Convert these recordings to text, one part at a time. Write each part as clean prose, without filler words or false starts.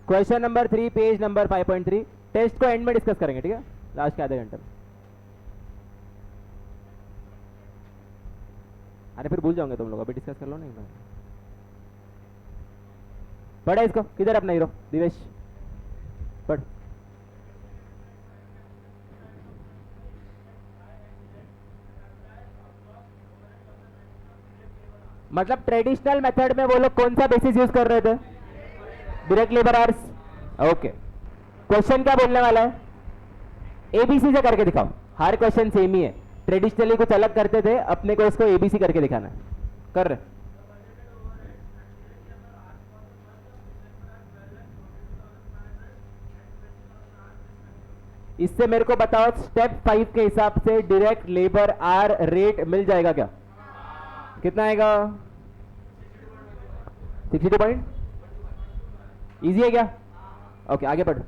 Question number 3 page number 5.3। Test को end में discuss करेंगे, ठीक है, लास्ट के आधे घंटे में। अरे फिर भूल जाओगे तुम लोग, अभी डिस्कस कर लो नहीं। पढ़े इसको, किधर अपना हीरो दिवेश, पढ़। मतलब ट्रेडिशनल मेथड में वो लोग कौन सा बेसिस यूज कर रहे थे? Direct labour hours. Okay, question क्या बोलने वाला है? एबीसी से करके दिखाओ। हर क्वेश्चन सेम ही है, ट्रेडिशनली कुछ अलग करते थे, अपने को इसको एबीसी करके दिखाना है। कर रहे? इससे मेरे को बताओ, स्टेप 5 के हिसाब से डायरेक्ट लेबर आर रेट मिल जाएगा क्या? कितना आएगा? 62 पॉइंट। इजी है क्या? ओके, आगे बढ़।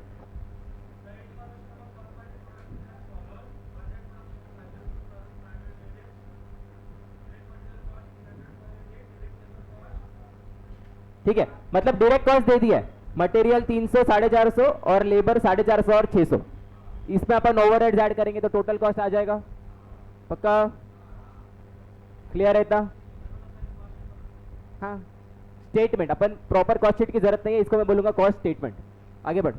ठीक है, मतलब डायरेक्ट कॉस्ट दे दिया है, मटेरियल 300, 450 और लेबर 450 और 600। इसमें अपन ओवरहेड्स ऐड करेंगे तो टोटल कॉस्ट आ जाएगा। पक्का क्लियर रहता? हाँ, स्टेटमेंट अपन प्रॉपर कॉस्ट शीट की जरूरत नहीं है, इसको मैं बोलूंगा कॉस्ट स्टेटमेंट। आगे बढ़।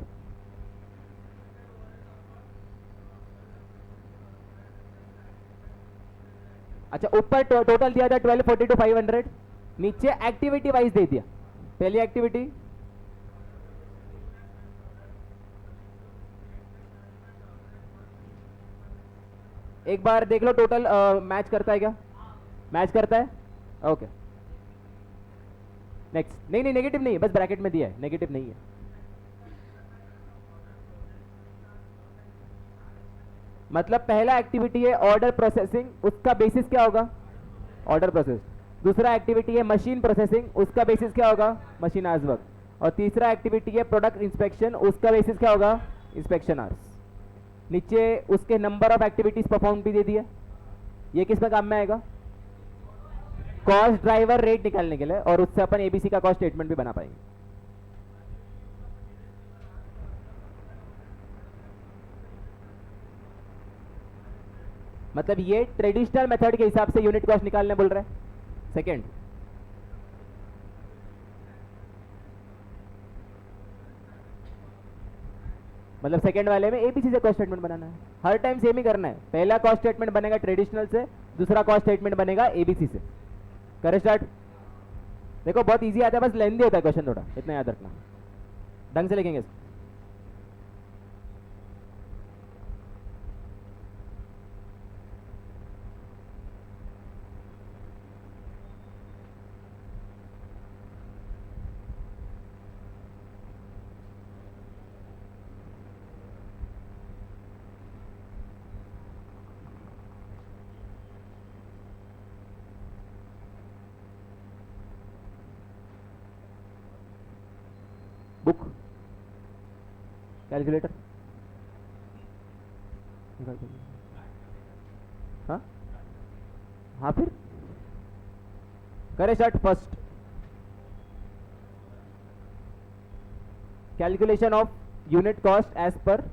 अच्छा, ऊपर टोटल दिया था 1240 टू 500, नीचे एक्टिविटी वाइज दे दिया। पहली एक्टिविटी एक बार देख लो, टोटल मैच करता है क्या? मैच करता है, ओके। नेक्स्ट, नहीं नहीं नेगेटिव नहीं है, बस ब्रैकेट में दिया है, नेगेटिव नहीं है। मतलब पहला एक्टिविटी है ऑर्डर प्रोसेसिंग, उसका बेसिस क्या होगा? Order process. दूसरा एक्टिविटी है मशीन प्रोसेसिंग, उसका बेसिस क्या होगा? Machine hours work. और तीसरा एक्टिविटी है प्रोडक्ट इंस्पेक्शन, उसका बेसिस क्या होगा? Inspection hours. नीचे उसके नंबर ऑफ एक्टिविटीज परफॉर्म भी दे दिया। ये किस में काम में आएगा? कॉस्ट ड्राइवर रेट निकालने के लिए, और उससे अपन एबीसी का कॉस्ट स्टेटमेंट भी बना पाएंगे। मतलब ये ट्रेडिशनल मेथड के हिसाब से यूनिट कॉस्ट निकालने बोल रहे हैं। सेकेंड, मतलब सेकंड वाले में एबीसी से कॉस्ट स्टेटमेंट बनाना है, हर टाइम सेम ही करना है। पहला कॉस्ट स्टेटमेंट बनेगा ट्रेडिशनल से, दूसरा कॉस्ट स्टेटमेंट बनेगा एबीसी से। करे स्टार्ट। देखो बहुत इजी आता है, बस लेंदी होता है क्वेश्चन, थोड़ा इतना याद रखना, ढंग से लिखेंगे इसको। बुक, कैलकुलेटर, हाँ हाँ, फिर करे start. First, calculation of unit cost as per.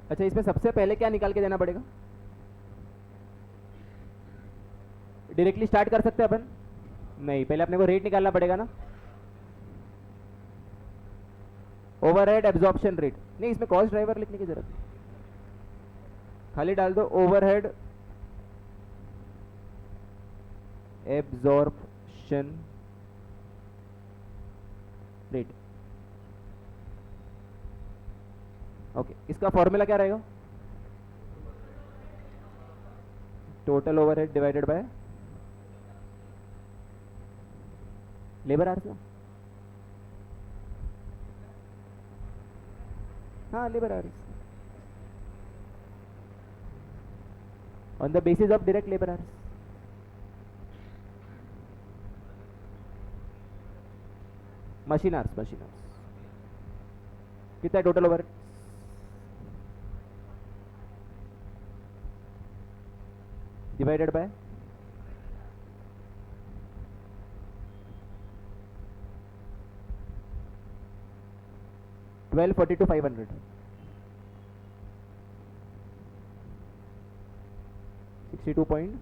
अच्छा, इसमें सबसे पहले क्या निकाल के देना पड़ेगा? डायरेक्टली स्टार्ट कर सकते हैं अपन? नहीं, पहले अपने को रेट निकालना पड़ेगा ना। ओवरहेड एब्जॉर्प्शन रेट नहीं, इसमें कॉस्ट ड्राइवर लिखने की जरूरत नहीं, खाली डाल दो ओवरहेड एब्जॉर्प्शन रेट। ओके, इसका फॉर्मूला क्या रहेगा? Total overhead divided by labour hours ना। हाँ labour hours on the basis of direct labour hours. Machine hours कितना total over divided by 1240 to 500 62 point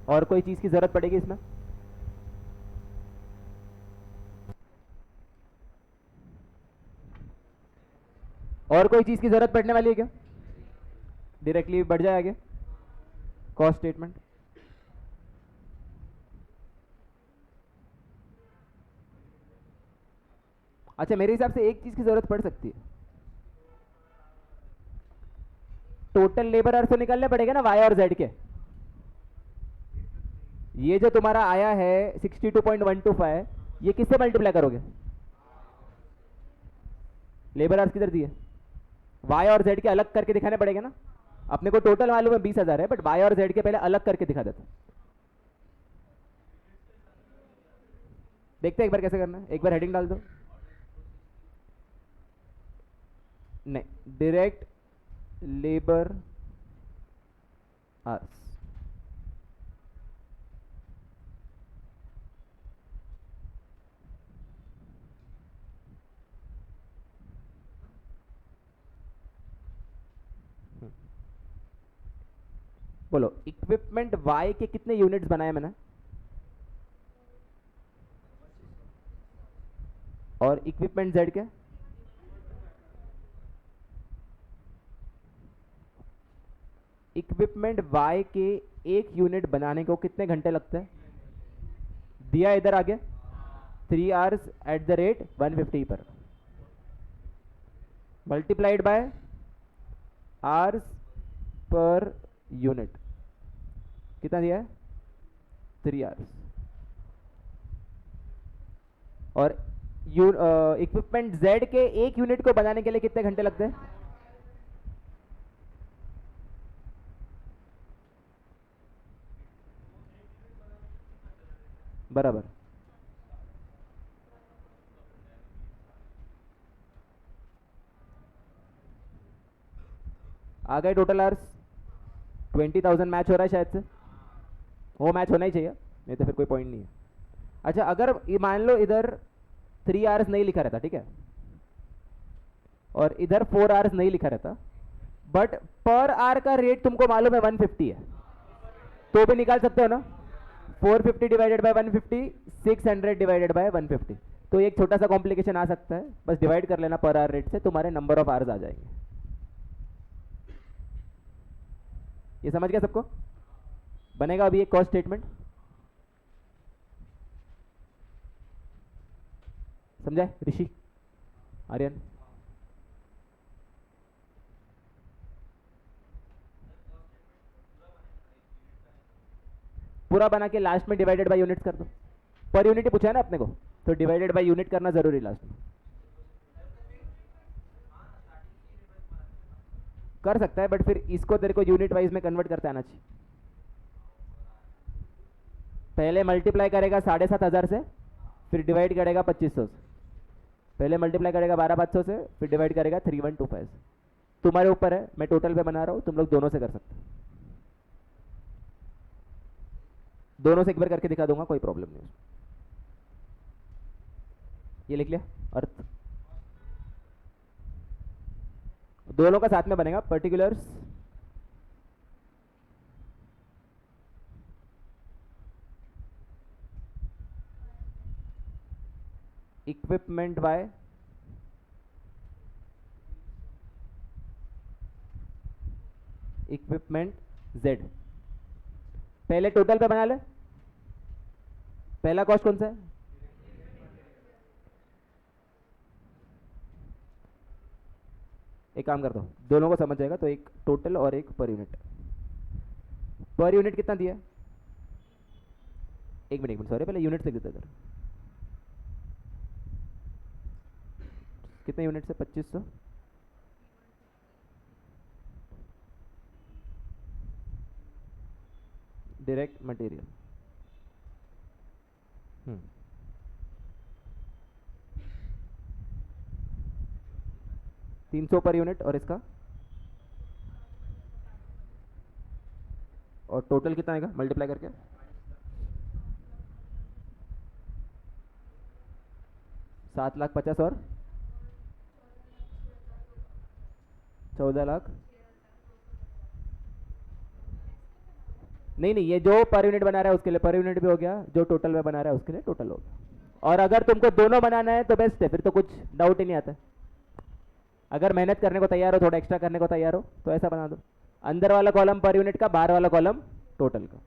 और कोई चीज की जरूरत पड़ेगी इसमें? और कोई चीज की जरूरत पड़ने वाली है क्या? डायरेक्टली बढ़ जाए आगे कॉस्ट स्टेटमेंट. अच्छा मेरे हिसाब से एक चीज की जरूरत पड़ सकती है. टोटल लेबर आवर्स तो निकालने पड़ेगा ना वाई और जेड के. ये जो तुम्हारा आया है 62.125 ये किससे मल्टीप्लाई करोगे? लेबर आवर्स किधर दिए? वाई और जेड के अलग करके दिखाने पड़ेगा ना. अपने को टोटल मालूम है 20,000 है बट वाई और जेड के पहले अलग करके दिखा देते. देखते हैं एक बार कैसे करना है. एक बार हेडिंग डाल दो. नहीं डायरेक्ट लेबर आवर्स बोलो. इक्विपमेंट वाई के कितने यूनिट्स बनाए मैंने? और इक्विपमेंट जेड के? इक्विपमेंट वाई के एक यूनिट बनाने को कितने घंटे लगते हैं? दिया इधर आगे 3 आवर्स एट द रेट 150 पर multiplied by hours per unit. कितना दिया है? 3 आवर्स. और इक्विपमेंट जेड के एक यूनिट को बनाने के लिए कितने घंटे लगते हैं? बराबर. आ गए टोटल आवर्स 20,000 मैच हो रहा है शायद से. वो मैच होना ही चाहिए नहीं तो फिर कोई पॉइंट नहीं है. अच्छा अगर ये मान लो इधर 3 आवर्स नहीं लिखा रहता ठीक है और इधर 4 आवर्स नहीं लिखा रहता बट पर आवर का रेट तुमको मालूम है 150 है तो भी निकाल सकते हो ना. 450 डिवाइडेड बाय 150 600 डिवाइडेड बाय 150. तो एक छोटा सा कॉम्प्लिकेशन आ सकता है बस डिवाइड कर लेना पर आवर रेट से तुम्हारे नंबर ऑफ आवर्स आ जाएंगे. ये समझ गया सबको? बनेगा अभी एक कॉस्ट स्टेटमेंट. समझाए ऋषि आर्यन? पूरा बना के लास्ट में डिवाइडेड बाय यूनिट्स कर दो. पर यूनिट ही पूछा है ना अपने को तो डिवाइडेड बाय यूनिट करना जरूरी लास्ट में. कर सकता है बट फिर इसको तेरे को यूनिट वाइज में कन्वर्ट करते आना चाहिए. पहले मल्टीप्लाई करेगा 7,500 से फिर डिवाइड करेगा 2500 से. पहले मल्टीप्लाई करेगा 12,500 से फिर डिवाइड करेगा 3125 से. तुम्हारे ऊपर है. मैं टोटल पे बना रहा हूं तुम लोग दोनों से कर सकते हो. दोनों से एक बार करके दिखा दूंगा कोई प्रॉब्लम नहीं. ये लिख लिया अर्थ. दोनों का साथ में बनेगा particulars equipment Y equipment Z. पहले टोटल पे बना ले. पहला कॉस्ट कौन सा है? एक काम करता हूँ, दोनों को समझ जाएगा, तो एक टोटल और एक पर यूनिट। पर यूनिट कितना दिया है? एक मिनट सॉरी, पहले यूनिट से देता इधर। कितने यूनिट से? 2500। डायरेक्ट मटेरियल 300 पर यूनिट, और इसका और टोटल कितना आएगा मल्टीप्लाई करके? 7,50,000 और 14,00,000। नहीं नहीं, ये जो पर यूनिट बना रहा है उसके लिए पर यूनिट भी हो गया, जो टोटल में बना रहा है उसके लिए टोटल हो गया। और अगर तुमको दोनों बनाना है तो बेस्ट है, फिर तो कुछ डाउट ही नहीं आता। अगर मेहनत करने को तैयार हो, थोड़ा एक्स्ट्रा करने को तैयार हो, तो ऐसा बना दो, अंदर वाला कॉलम पर यूनिट का, बाहर वाला कॉलम टोटल का।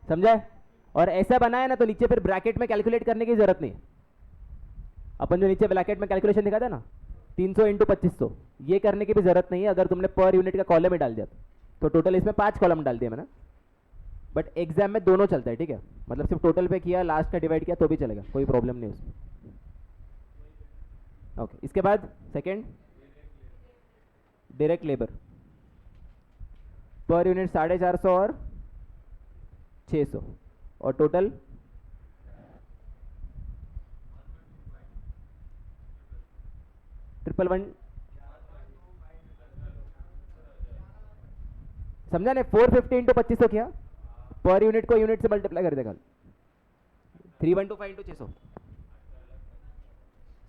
समझा है? और ऐसा बनाया ना तो नीचे फिर ब्रैकेट में कैलकुलेट करने की जरूरत नहीं। अपन जो नीचे ब्रैकेट में कैलकुलेशन दिखाता है ना, 300 इंटू 2500, ये करने की भी जरूरत नहीं है अगर तुमने पर यूनिट का कॉलम ही डाल दिया तो टोटल इसमें 5 कॉलम डाल दिया मैंने। बट एग्जाम में दोनों चलता है, ठीक है? मतलब सिर्फ टोटल पे किया, लास्ट का डिवाइड किया तो भी चलेगा, कोई प्रॉब्लम नहीं उसमें। ओके, इसके बाद second, direct labour per unit 450 और 600, और टोटल 111। समझा ने? 450 इंटू 2500 किया, पर यूनिट को यूनिट से मल्टीप्लाई कर देगा। 3125 इंटू 600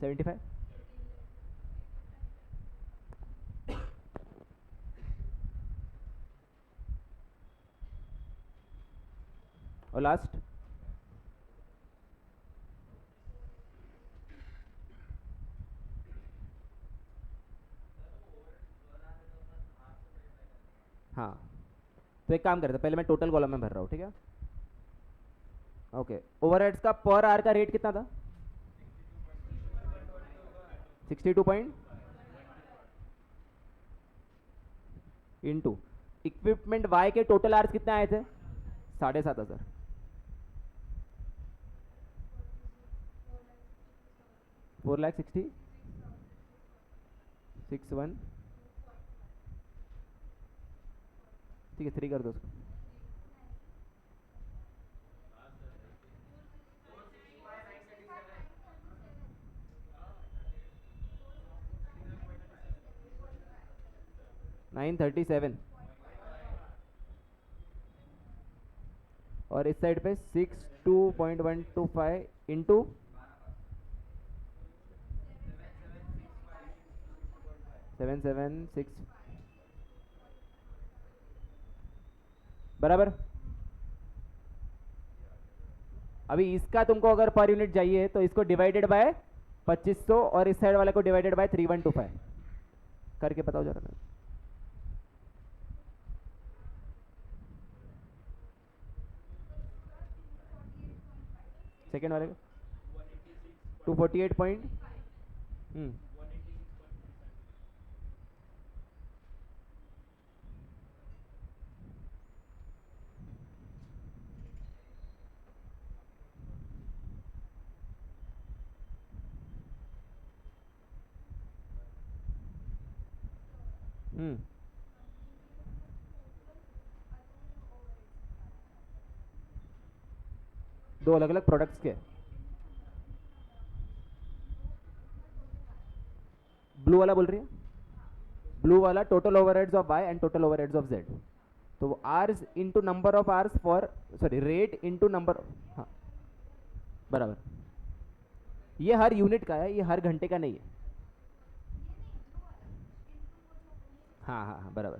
75। और लास्ट हाँ, तो एक काम करते हैं, पहले मैं टोटल कॉलम में भर रहा हूँ, ठीक है? ओके, ओवरहेड्स का पर आवर का रेट कितना था? 62 पॉइंट इंटू इक्विपमेंट वाई के टोटल आवर्स कितने आए थे? 7,500। 4,60,61। ठीक है, 3 कर दो उसको। $937, और इस साइड पे 62.125 इंटू 776 बराबर। अभी इसका तुमको अगर पर यूनिट चाहिए तो इसको डिवाइडेड बाय 2500 और इस साइड वाले को डिवाइडेड बाय 3125 करके बताओ जरा। सेकेंड वाले को 248 पॉइंट दो अलग अलग प्रोडक्ट्स के। ब्लू वाला बोल रही है? ब्लू वाला total overheads of Y and total overheads of Z. तो hours into number of hours for, sorry rate into number, हाँ बराबर। ये हर यूनिट का है, ये हर घंटे का नहीं है। हाँ हाँ हाँ बराबर।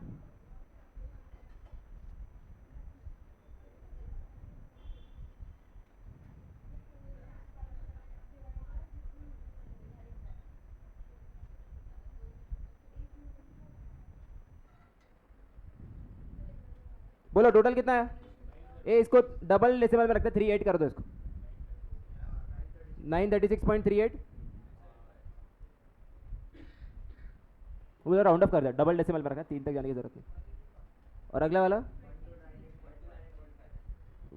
बोलो टोटल कितना है? ए इसको डबल डेसिमल में रखते, 38 कर दो इसको। 936.38 वो राउंड ऑफ कर दिया, डबल डेसिमल में रखा, 3 तक जाने की जरूरत नहीं। और अगला वाला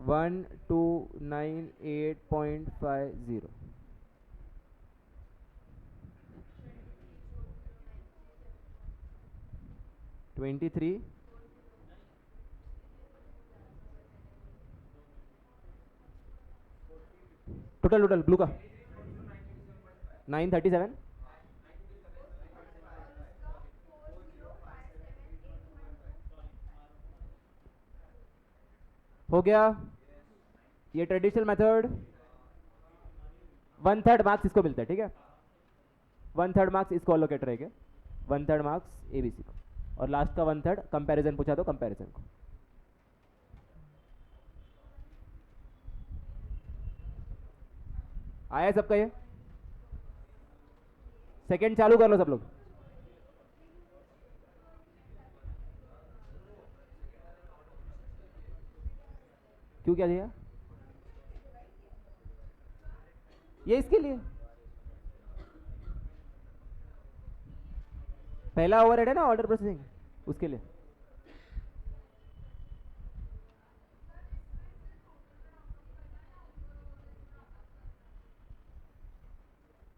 1298.50, 23, टोटल टोटल ब्लू का 937, हो गया। ये ट्रेडिशनल मेथड 1/3 मार्क्स इसको मिलता है, ठीक है, 1/3 मार्क्स इसको अलोकेट रहेगा, 1/3 मार्क्स एबीसी को, और लास्ट का 1/3 कंपैरिजन पूछा तो कंपैरिजन को। आया सबका ये? सेकंड चालू कर लो सब लोग। क्यों, क्या दिया ये? इसके लिए पहला ओवरहेड है ना ऑर्डर प्रोसेसिंग, उसके लिए।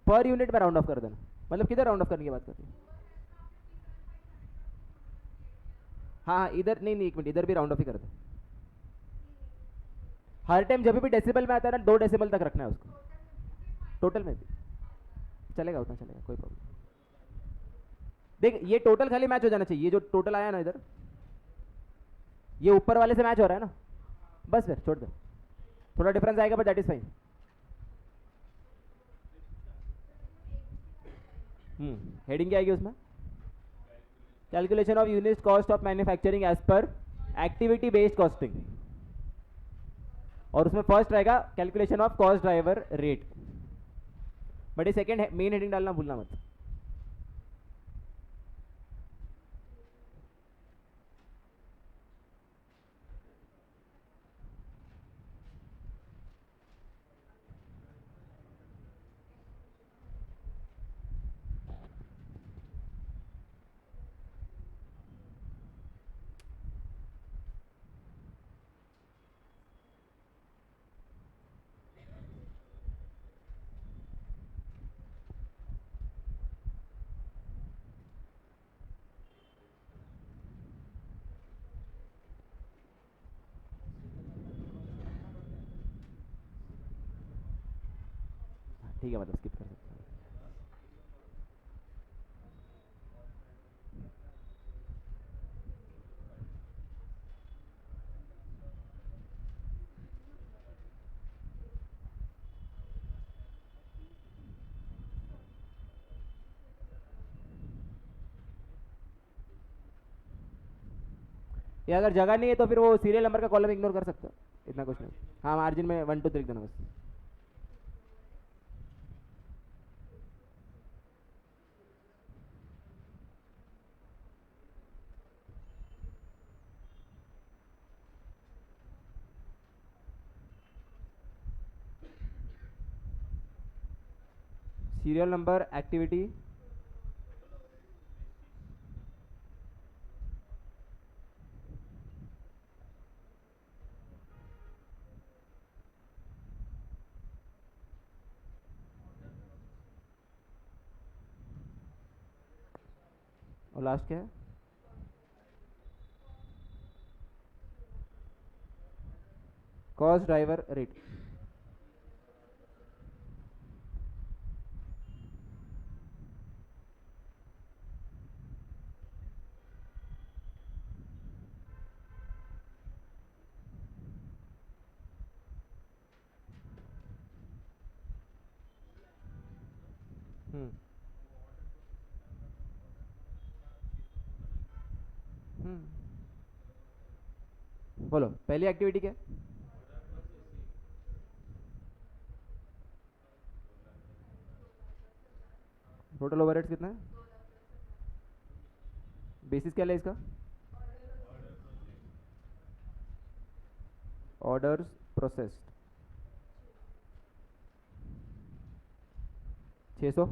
पर यूनिट में राउंड ऑफ कर देना, मतलब किधर राउंड ऑफ करने की बात करती है? हाँ इधर नहीं नहीं, एक मिनट, इधर भी राउंड ऑफ ही कर दे। हर टाइम जब भी डेसिमल में आता है ना 2 डेसिमल तक रखना है उसको, टोटल में भी चलेगा, उतना चलेगा, कोई प्रॉब्लम। देख ये टोटल खाली मैच हो जाना चाहिए, ये जो टोटल आया ना इधर, ये ऊपर वाले से मैच हो रहा है ना, बस फिर छोड़ दे, थोड़ा डिफरेंस आएगा but that is fine. Heading क्या आएगी उसमें? Calculation of unit cost of manufacturing as per activity based costing, और उसमें फर्स्ट रहेगा calculation of cost driver rate, but ये सेकंड मेन हेडिंग डालना भूलना मत। ठीक है, मतलब स्किप कर सकते हैं। ये अगर जगह नहीं है तो फिर वो सीरियल नंबर का कॉलम इग्नोर कर सकते हो, इतना कुछ नहीं। हाँ मार्जिन में 1 2 3 लिख देना बस। सीरियल नंबर एक्टिविटी और लास्ट क्या है? Cost driver rate. बोलो पहली एक्टिविटी क्या? टोटल ओवरहेड्स कितना है? बेसिस क्या है इसका? ऑर्डर्स प्रोसेस्ड 600,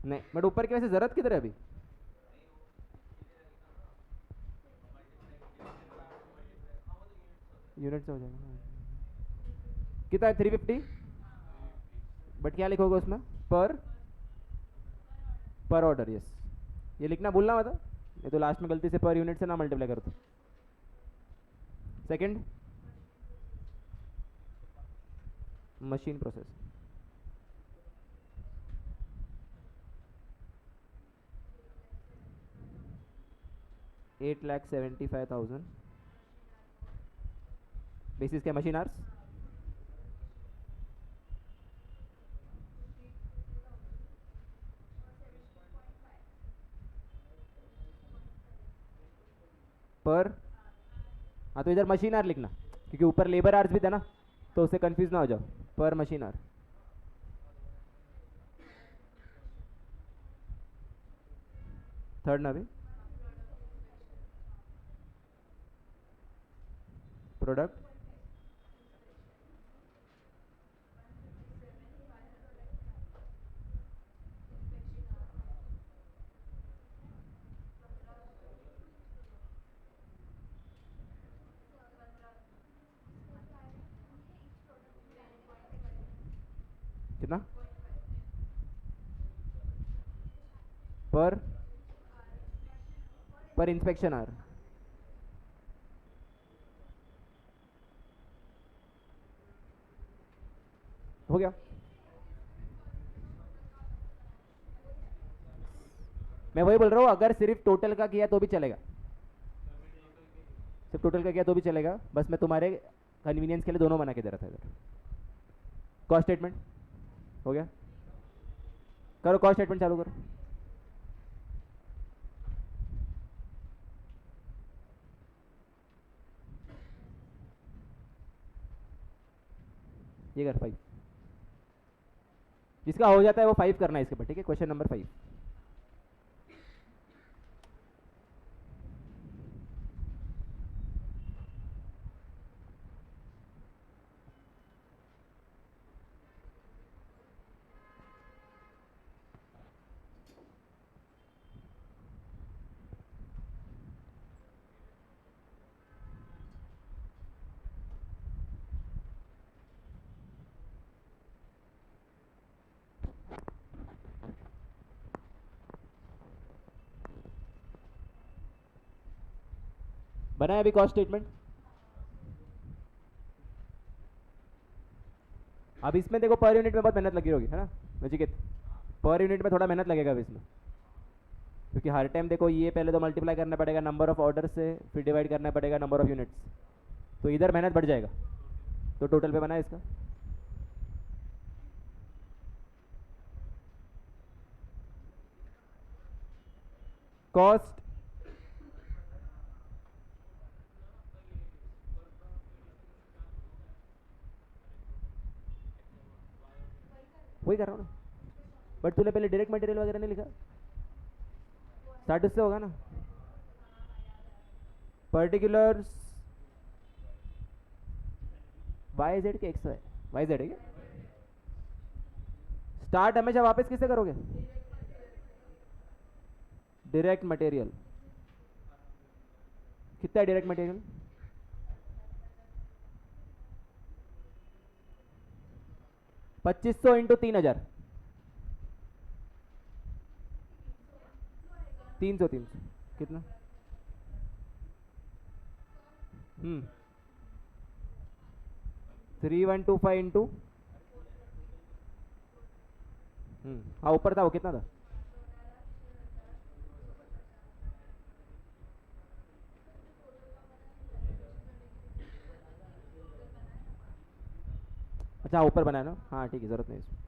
नहीं, बट ऊपर की वैसे जरूरत किधर है अभी? यूनिट से हो जाएगा कितना है? 350। बट क्या लिखोगे उसमें? पर पर ऑर्डर, यस। ये लिखना भूलना मत, ये तो लास्ट में गलती से पर यूनिट से ना मल्टीप्लाई कर दो। Second, machine process. $8,75,000 बेसिस क्या? Machine hours. पर, हाँ तो इधर मशीन आर लिखना, क्योंकि ऊपर लेबर आर्स भी था ना, तो उससे कंफ्यूज ना हो जाओ। पर मशीन आर। थर्ड ना भी, प्रोडक्ट कितना? पर पर इंस्पेक्शन आर। हो गया। मैं वही बोल रहा हूँ, अगर सिर्फ टोटल का किया तो भी चलेगा, सिर्फ टोटल का किया तो भी चलेगा, बस मैं तुम्हारे कन्वीनियंस के लिए दोनों बना के दे रहा था इधर। कॉस्ट स्टेटमेंट हो गया, करो कॉस्ट स्टेटमेंट चालू करो। ये कर 5, जिसका हो जाता है वो 5 करना है इसके पर, ठीक है? Question number 5। बनाया अभी कॉस्ट स्टेटमेंट? अब इसमें देखो पर यूनिट में बहुत मेहनत लगी होगी, है ना नचिकेत? पर यूनिट में थोड़ा मेहनत लगेगा अभी इसमें, क्योंकि हर टाइम देखो ये पहले तो मल्टीप्लाई करना पड़ेगा नंबर ऑफ ऑर्डर से, फिर डिवाइड करना पड़ेगा नंबर ऑफ यूनिट्स, तो इधर मेहनत बढ़ जाएगा। तो टोटल पे बना है इसका। कॉस्ट वही कर रहा हूँ ना, बट तूने पहले डायरेक्ट मटेरियल वगैरह नहीं लिखा? स्टार्ट उससे होगा ना, पर्टिकुलर्स वाई जेड के एक्स वाई जेड है क्या? स्टार्ट हमेशा वापस किससे करोगे? Direct material. कितना है डायरेक्ट मटेरियल? 2500 इंटू 3000, 300 कितना? 3125 इंटू, हाँ ऊपर था वो, कितना था? अच्छा ऊपर बनाया ना, हाँ ठीक है, जरूरत नहीं इसमें।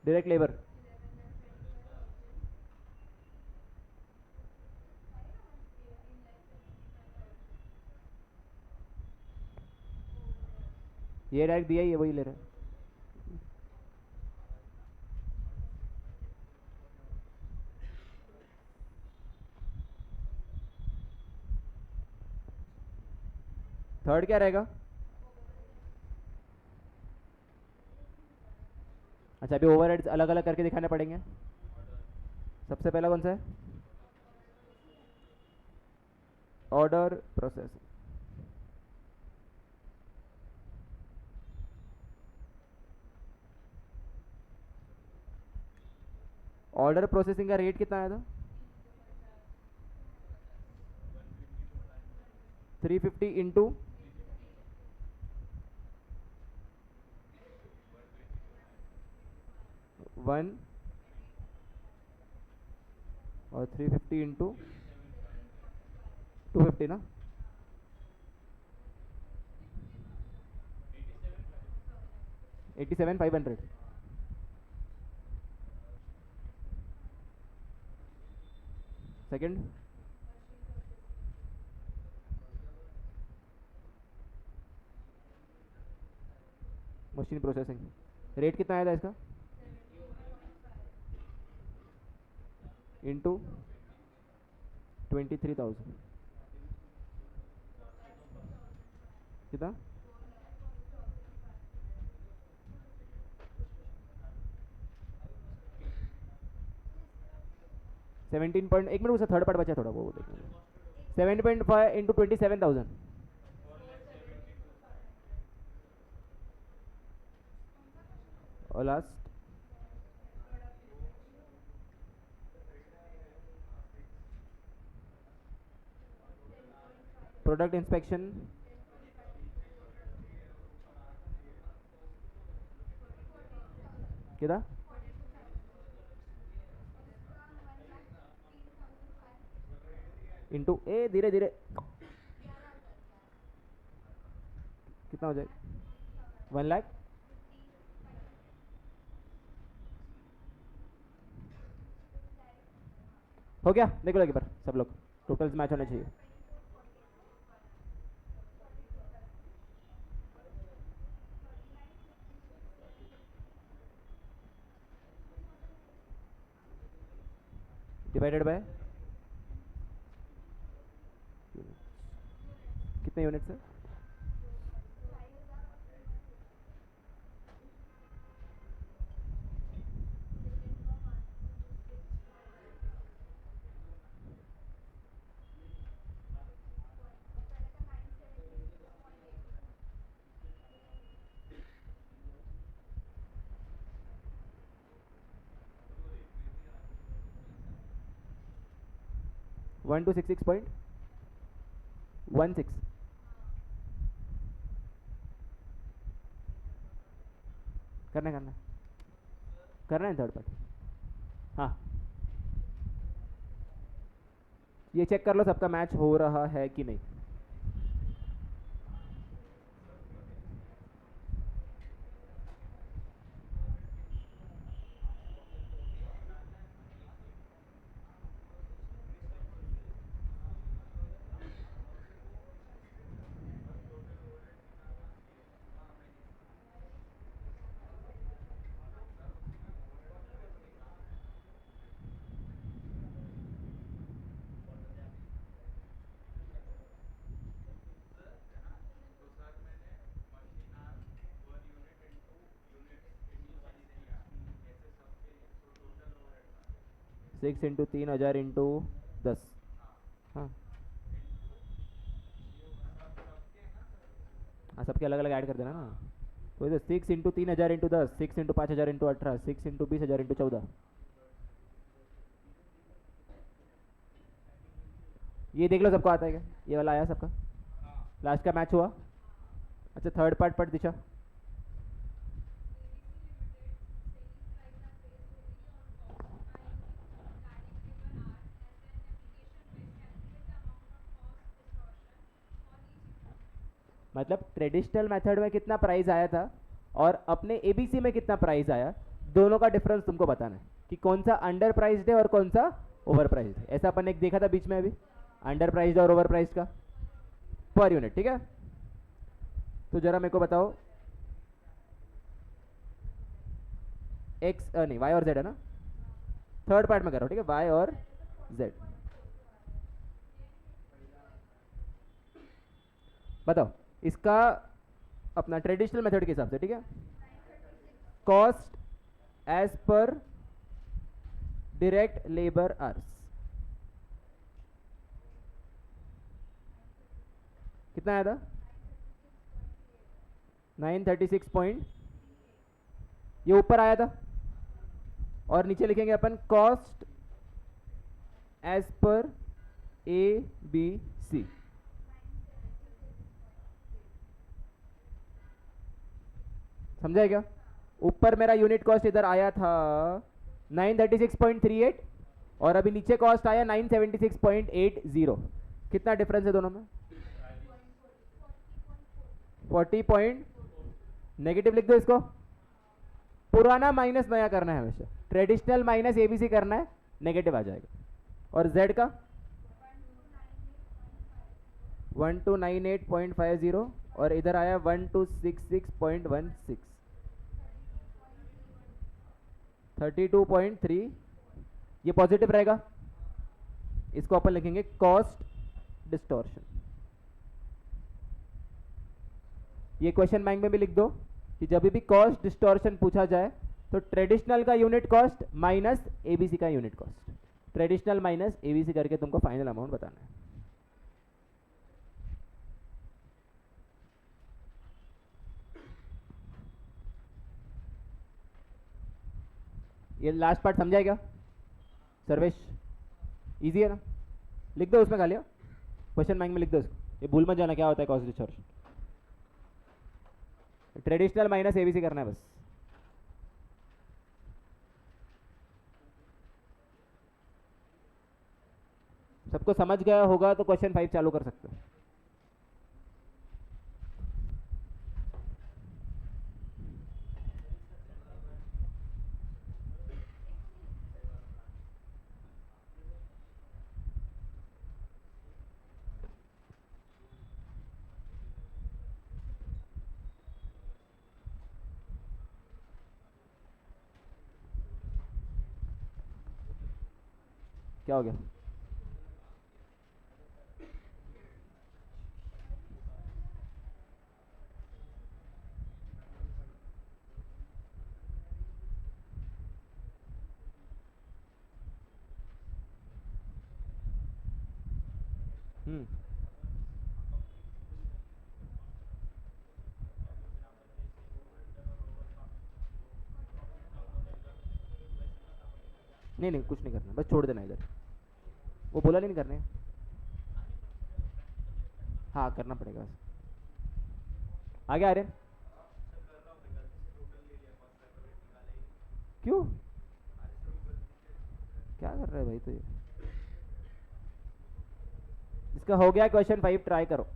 डायरेक्ट लेबर ये डायरेक्ट दिया ही है, वही ले रहे हैं। थर्ड क्या रहेगा? अच्छा, अभी ओवरहेड्स अलग अलग करके दिखाने पड़ेंगे। सबसे पहला कौन सा है? Order processing. ऑर्डर प्रोसेसिंग का रेट कितना आया था? 350 इंटू 1 और 350 इंटू 250 ना? 87,500। सेकंड मशीन प्रोसेसिंग, रेट कितना आया था इसका? इंटू 23,000 कितना? 17 पॉइंट, एक मिनट, उसका थर्ड पार्ट बचा थोड़ा, वो देखिए। 7.5 इंटू 27,000 और लास्ट प्रोडक्ट इंस्पेक्शन कितना? इंटू ए धीरे धीरे कितना हो जाएगा? 1 लाख। हो गया, देख लो एक बार सब लोग, टोटल्स मैच होने चाहिए। डिवाइडेड बाय कितने यूनिट्स है? 1266.16 करना करना करना है थर्ड पार्ट। हाँ, ये चेक कर लो सबका मैच हो रहा है कि नहीं। Six into 3,000 into 10। हाँ हाँ, सबके अलग अलग ऐड कर देना ना। तो इधर 6 into 3,000 into 10, 6 into 5,000 into 18, 6 into 20,000 into 14। ये देख लो सबको आता है क्या? ये वाला आया सबका? लास्ट का मैच हुआ। अच्छा, थर्ड पार्ट पढ़ दिशा। मतलब ट्रेडिशनल मेथड में कितना प्राइस आया था और अपने एबीसी में कितना प्राइस आया, दोनों का डिफरेंस तुमको बताना है कि कौन सा अंडर प्राइस्ड है और कौन सा ओवर प्राइस्ड है। ऐसा अपन एक देखा था बीच में अभी, अंडर प्राइस्ड और ओवर प्राइस्ड का पर यूनिट। ठीक है, तो जरा मेरे को बताओ, एक्स नहीं वाई और जेड है ना, थर्ड पार्ट में करो। ठीक है, वाई और जेड बताओ। इसका अपना ट्रेडिशनल मेथड के हिसाब से, ठीक है, cost as per direct labour hours कितना आया था? 936 ये ऊपर आया था, और नीचे लिखेंगे अपन कॉस्ट एज पर ए बी सी। समझा क्या? ऊपर मेरा यूनिट कॉस्ट इधर आया था 936.38 और अभी नीचे कॉस्ट आया 976.80। कितना डिफरेंस है दोनों में? 40 पॉइंट। नेगेटिव लिख दो इसको, पुराना माइनस नया करना है, हमेशा ट्रेडिशनल माइनस एबीसी करना है, नेगेटिव आ जाएगा। और जेड का 1298.50 और इधर आया 1266.16, 32.3। ये पॉजिटिव रहेगा, इसको अपन लिखेंगे कॉस्ट डिस्टॉर्शन। ये क्वेश्चन बैंक में भी लिख दो कि जब भी कॉस्ट डिस्टॉर्शन पूछा जाए तो ट्रेडिशनल का यूनिट कॉस्ट माइनस एबीसी का unit cost, traditional minus ABC करके तुमको फाइनल अमाउंट बताना है। ये लास्ट पार्ट समझाए क्या सर्वेश? इजी है ना? लिख दो उसमें खाली, क्वेश्चन बैंक में लिख दो इसको, ये भूल मत जाना क्या होता है cost distortion. Traditional minus ABC करना है बस। सबको समझ गया होगा तो क्वेश्चन 5 चालू कर सकते हो। क्या हो गया? नहीं नहीं, कुछ नहीं करना, बस छोड़ देना इधर। वो बोला नहीं करने। हाँ करना पड़ेगा। आगे आ रहे? क्यों? क्या कर रहे हैं भाई? तो ये इसका हो गया क्वेश्चन 5, ट्राई करो।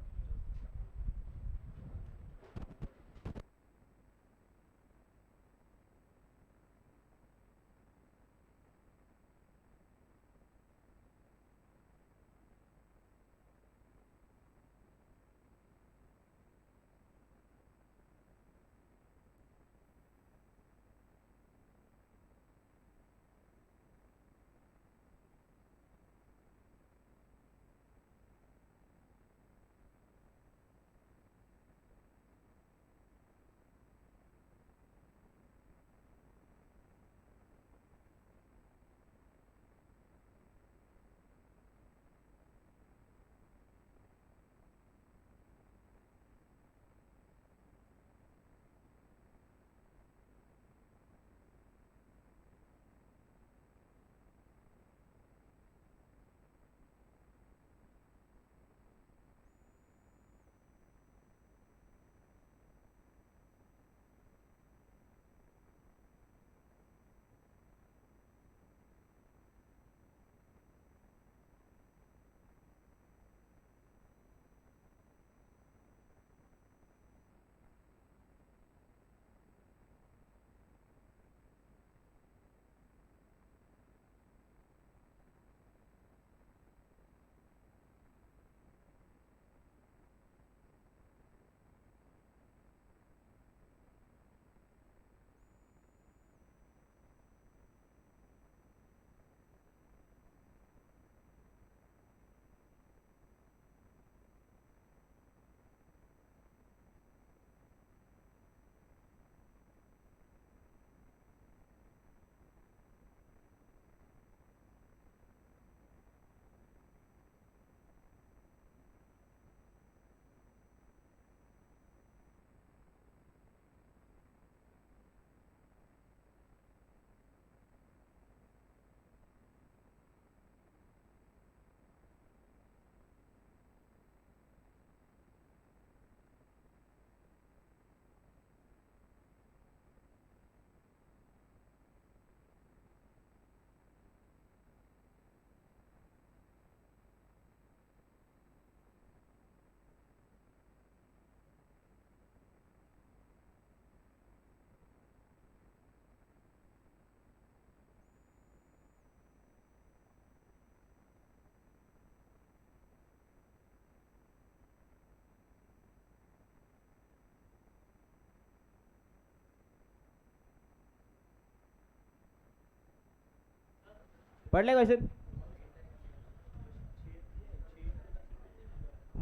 पढ़ ले question.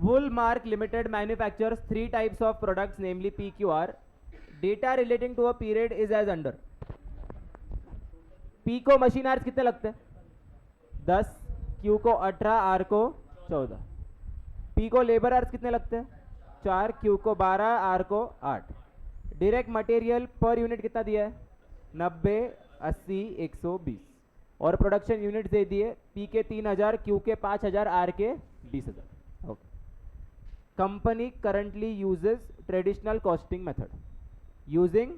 Wool Mark Limited manufactures 3 types of products, namely PQR. Data relating to a period is as under. P को मशीन आर्स कितने लगते हैं? 10, Q को 18, R को 14. P को लेबर आर्स कितने लगते हैं? 4, Q को 12, R को 8. डायरेक्ट मटेरियल पर यूनिट कितना दिया है? 90, 80, 120. और प्रोडक्शन यूनिट दे दिए, P के 3000, Q के 5000, R के 20000. Okay. Company currently uses traditional costing method, using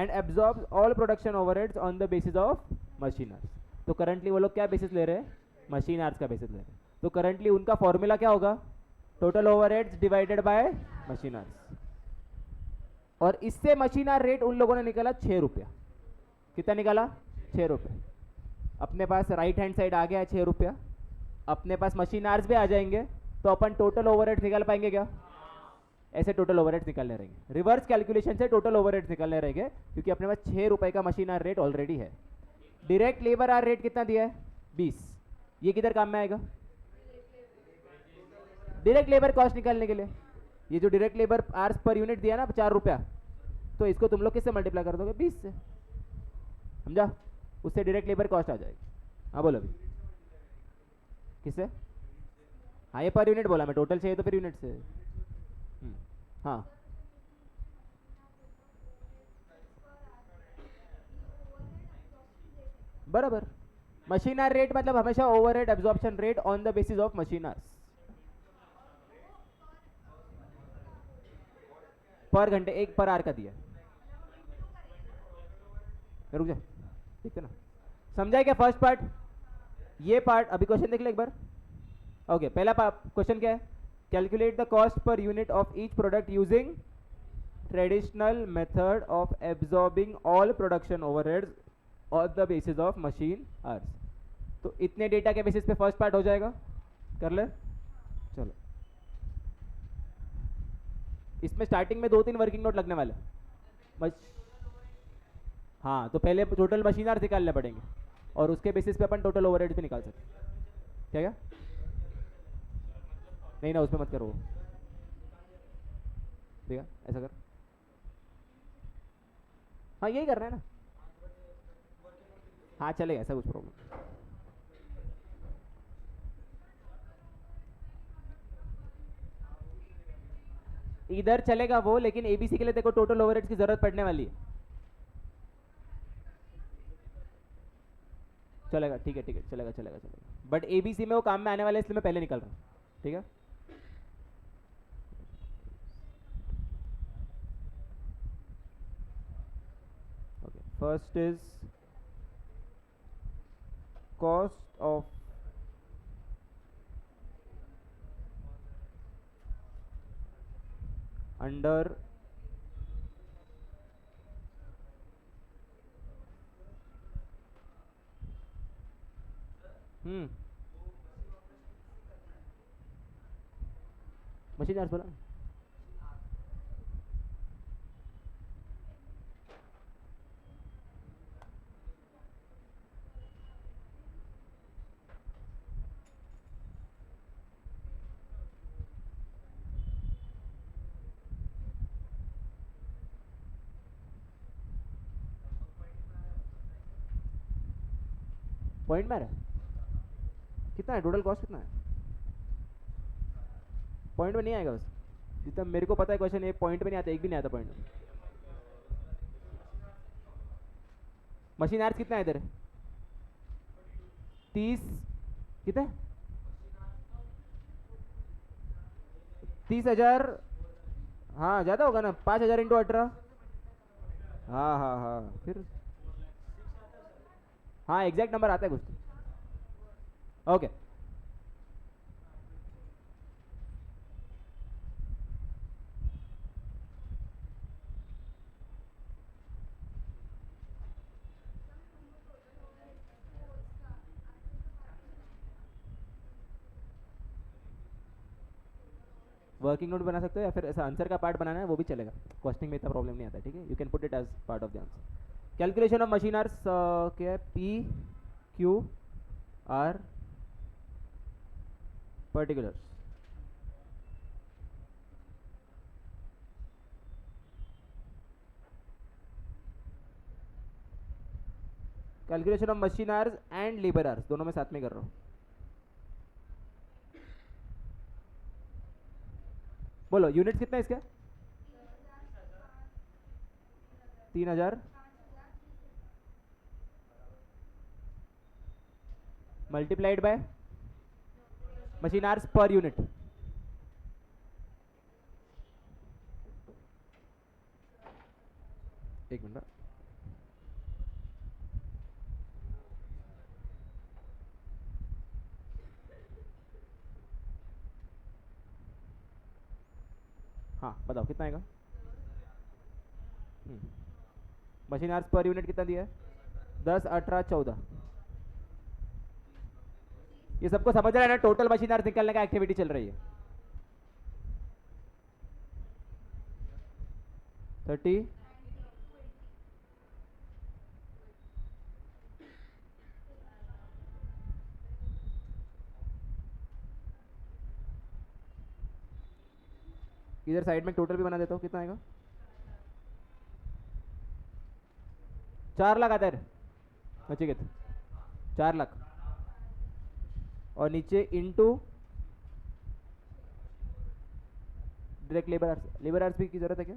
and absorbs all production overheads on the basis of machine hours. तो currently वो लोग क्या basis ले रहे हैं? machine hours का basis ले रहे हैं. तो currently उनका formula क्या होगा? total overheads divided by machine hours. और इससे machine hour rate उन लोगों ने निकाला 6 रुपया. कितना निकाला? 6 रुपये. अपने पास राइट हैंड साइड आ गया है 6 रुपया. अपने पास मशीन आवर्स भी आ जाएंगे तो अपन टोटल ओवरहेड्स निकाल पाएंगे क्या? ऐसे टोटल ओवरहेड्स निकालने रहेंगे. रिवर्स कैलकुलेशन से टोटल ओवरहेड्स निकालने रहेंगे क्योंकि अपने पास 6 रुपए का मशीन आवर रेट ऑलरेडी है. डायरेक्ट लेबर आवर रेट कितना दिया है? 20. ये किधर काम में आएगा? डायरेक्ट लेबर कॉस्ट निकालने के लिए. ये जो direct labour hours per unit दिया ना 4 रुपया, तो इसको तुम लोग किससे मल्टीप्लाई कर दोगे? 20 से. समझा? उससे डायरेक्ट लेबर कॉस्ट आ जाएगी. हाँ बोलो अभी. किससे? हाँ ये पर यूनिट बोला मैं, टोटल चाहिए तो फिर यूनिट से. हाँ बराबर. मशीन आवर रेट मतलब हमेशा overhead absorption rate on the basis of machine hours. पर घंटे एक पर आवर का दिया. रुक जा देखते ना. समझाए क्या फर्स्ट पार्ट? ये पार्ट अभी क्वेश्चन देख ले एक बार. ओके पहला क्वेश्चन क्या है? Calculate the cost per unit of each product using traditional method of absorbing all production overheads on the basis of machine hours. तो इतने डेटा के बेसिस पे फर्स्ट पार्ट हो जाएगा. कर ले. चलो इसमें स्टार्टिंग में 2-3 वर्किंग नोट लगने वाले. हाँ तो पहले टोटल मशीन आवर्स निकालने पड़ेंगे और उसके बेसिस पे अपन टोटल ओवरहेड्स भी निकाल सकते. क्या क्या? नहीं ना उसमें मत करो. ठीक है ऐसा कर. हाँ यही करना है ना. हाँ चलेगा ऐसा कुछ प्रॉब्लम. इधर चलेगा वो, लेकिन एबीसी के लिए देखो टोटल ओवरहेड्स की जरूरत पड़ने वाली है. चलेगा ठीक है चलेगा चलेगा चलेगा. बट एबीसी में वो काम में आने वाले इसलिए मैं पहले निकल रहा हूँ. ठीक है. First is cost of under machine hours बोला. पॉइंट में है. कितना है टोटल कॉस्ट? कितना है? पॉइंट में नहीं आएगा. बस जितना मेरे को पता है क्वेश्चन ये पॉइंट में नहीं आता. एक भी नहीं आता पॉइंट में. मशीन आवर्स कितना है इधर? 30. कितना? 30,000. हाँ ज़्यादा होगा ना. 5,000 इंटू 18. हाँ हाँ हाँ फिर हाँ एग्जैक्ट नंबर आता है कुछ. ओके वर्किंग नोट बना सकते हो या फिर ऐसा आंसर का पार्ट बनाना है वो भी चलेगा. कॉस्टिंग में इतना प्रॉब्लम नहीं आता. ठीक है. You can put it as part of the answer. Calculation of machine hours क्या है? P Q R particulars. Calculation of machine hours and labour hours दोनों में साथ में कर रहा हूँ. बोलो यूनिट्स कितना है इसका? 3000 multiplied by machine hours per unit. एक मिनट. हाँ बताओ कितना आएगा? मशीन आवर्स पर यूनिट कितना दिया है? 10, 18, 14. ये सबको समझ रहा है ना? टोटल मशीन आवर्स निकालने का एक्टिविटी चल रही है. 30, इधर साइड में टोटल भी बना देता हूँ. कितना आएगा? 4 लाख आता है नचिकेत. 4 लाख और नीचे into direct labour hours. Labour hours भी की जरूरत है क्या?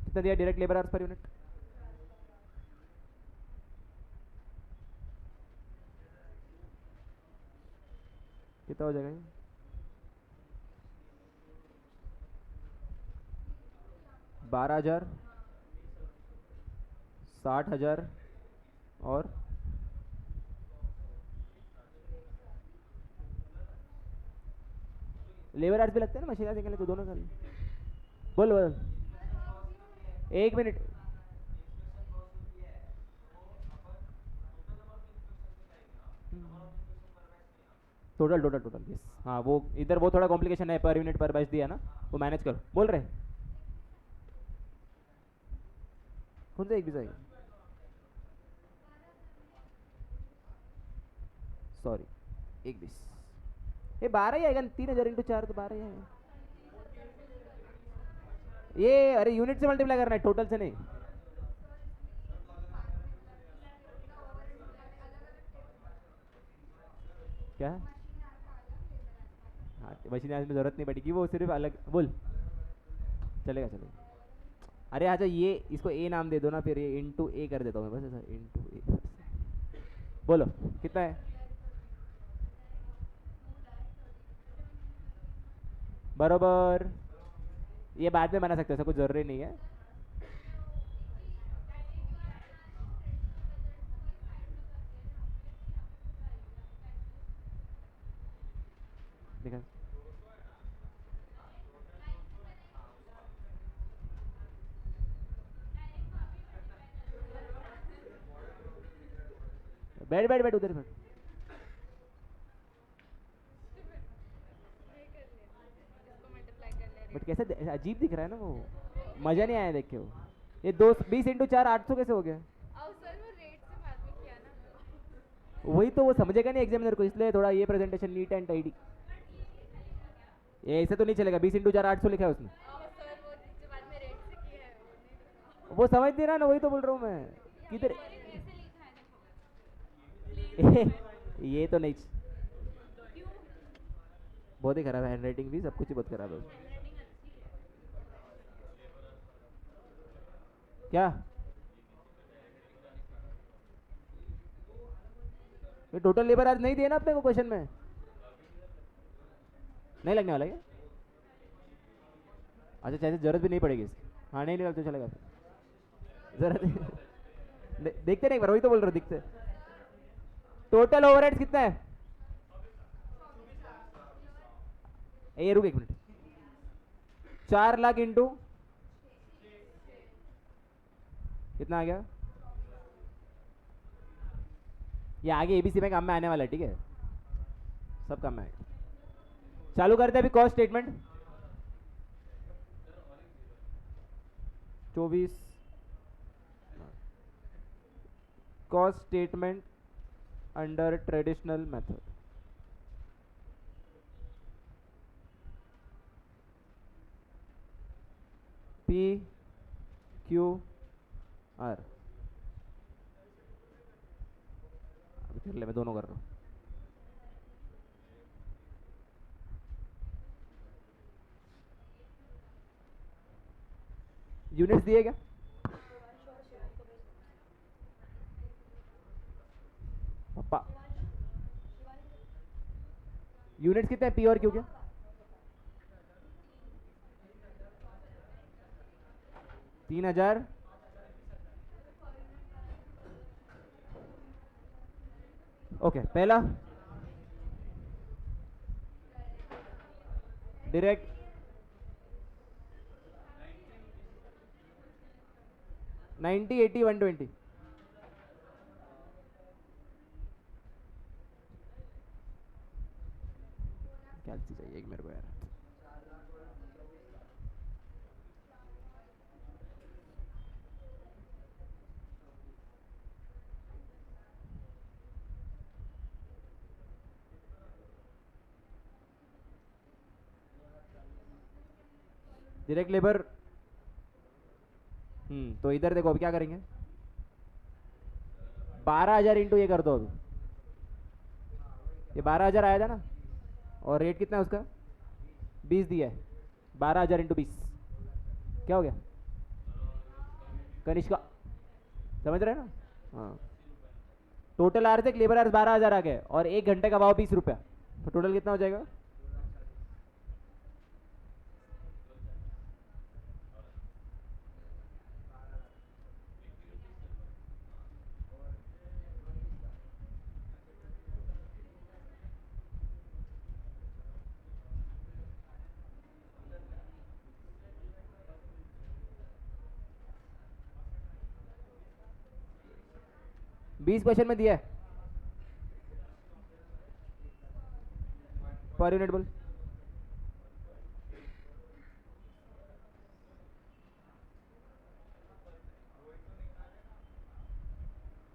कितना दिया direct labour hours per unit? कितना हो जाएगा ये? 12,000, 60,000 और लेबर आवर्स भी लगते हैं ना मशीन आवर्स के लिए, तो दोनों कर. बोल बोल. एक minute. Total total total yes. हाँ वो इधर वो थोड़ा कॉम्प्लिकेशन है. पर यूनिट पर बैच दिया ना, वो मैनेज करो. बोल रहे कौन सा एक भी चाहिए? सॉरी 21. ये 12 ही आएगा. 3000 इंटू 4 तो 12 ही आएगा. ये अरे यूनिट से मल्टीप्लाई करना है, टोटल से नहीं. क्या? हाँ मशीन आज में जरूरत नहीं पड़ेगी, वो सिर्फ अलग. बोल. चलेगा चलेगा. अरे अच्छा ये इसको ए नाम दे दो ना, फिर ये इंटू ए कर देता हूँ मैं बस ऐसा. इंटू ए. बोलो कितना है? बरोबर. ये बाद में बना सकते हो, ऐसा कुछ जरूरी नहीं है. देखा. बैठ बैठ बैठ उधर बैठ. बट कैसे अजीब दिख रहा है ना वो. मजा नहीं आया देख के वो. ये 20 इंटू 4 800 कैसे हो गया? वही तो वो समझेगा नहीं एग्जामिनर को, इसलिए थोड़ा ये प्रेजेंटेशन नीट एंड टाइडी. ये ऐसे तो नहीं चलेगा. 20 इंटू 4 800 लिखा है उसने. वो समझ नहीं रहा ना, वही तो बोल रहा हूँ मैं. किधर ये तो नहीं. बहुत ही खराब है हैंड राइटिंग भी, सब कुछ ही बहुत खराब है. क्या? ये टोटल लेबर आज नहीं दिया ना अपने को क्वेश्चन में. नहीं लगने वाला क्या? अच्छा चाहे जरूरत भी नहीं पड़ेगी इसकी. हाँ नहीं निकल तो चलेगा. जरूरत देखते नहीं एक बार, वही तो बोल रहे दिखते. टोटल ओवरहेड्स कितना है? ये रुक एक मिनट. 4 लाख इंटू कितना आ गया? ये आगे एबीसी में काम में आने वाला है. ठीक है सब काम में आएगा. चालू करते हैं अभी cost statement. 24 cost statement under traditional method. P Q R. अभी कर ले, मैं दोनों कर रहा हूँ. यूनिट्स दिए क्या? पापा यूनिट्स कितने हैं पी और क्यू के? 3000. ओके, पहला डायरेक्ट 90 80 120. क्या चीज चाहिए एक मेरे को यार. Direct labour. तो इधर देखो, अभी क्या करेंगे? 12,000 इंटू ये कर दो. अभी ये 12,000 आया था ना, और रेट कितना है उसका? 20 दिया है. 12,000 इंटू 20 क्या हो गया? कनिष्का, समझ रहे हैं ना? हाँ. टोटल आवर्स एक लेबर आवर्स 12,000 आ गए, और 1 घंटे का भाव 20 रुपया. तो टोटल कितना हो जाएगा? बीस क्वेश्चन में दिया है. पर यूनिट बोल.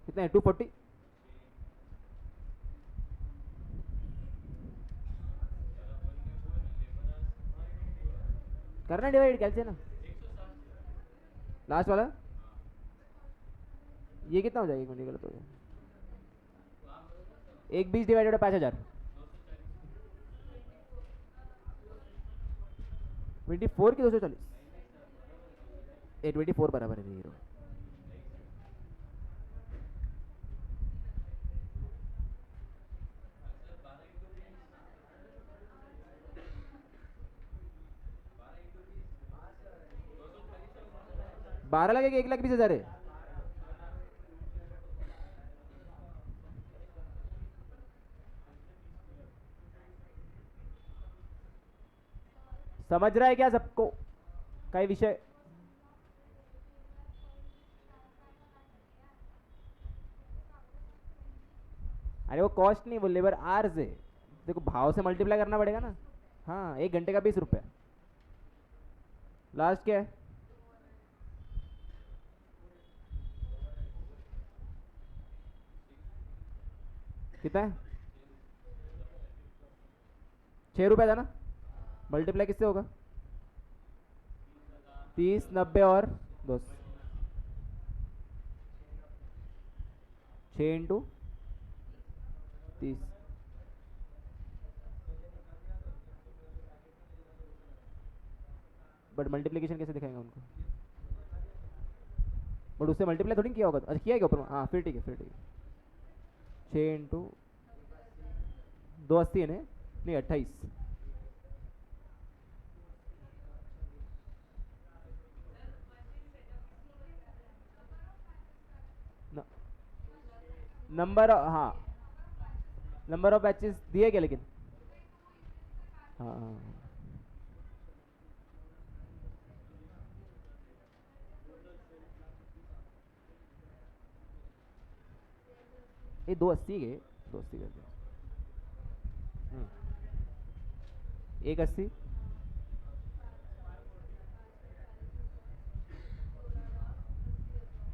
कितना है? 240. करना डिवाइड कैसे ना. लास्ट वाला ये कितना हो जाएगा? एक मिनट, गलत हो गया. 1 20 डिवाइडेड 5,000. 24 की 240. 24 बराबर है 0. बारह लगेगा, 1,20,000 है. समझ रहा है क्या सबको? कई विषय अरे वो कॉस्ट नहीं, वो लेबर आर्स है. देखो भाव से मल्टीप्लाई करना पड़ेगा ना. हाँ, 1 घंटे का 20 रुपये. लास्ट क्या है? कितना है? 6 रुपये था ना. मल्टीप्लाई किससे होगा? 30 90 और 2. 6 इंटू 30. बट मल्टीप्लिकेशन कैसे दिखाएंगे उनको? बट उससे मल्टीप्लाई थोड़ी किया होगा. अच्छा किया है क्या ऊपर? हाँ फिर ठीक है, फिर ठीक है. 6 इंटू 280 है ना? नहीं 28. नंबर, हाँ नंबर ऑफ बैचेस दिए क्या लेकिन? हाँ हाँ. ये 280 के 280 कर दिया. 180.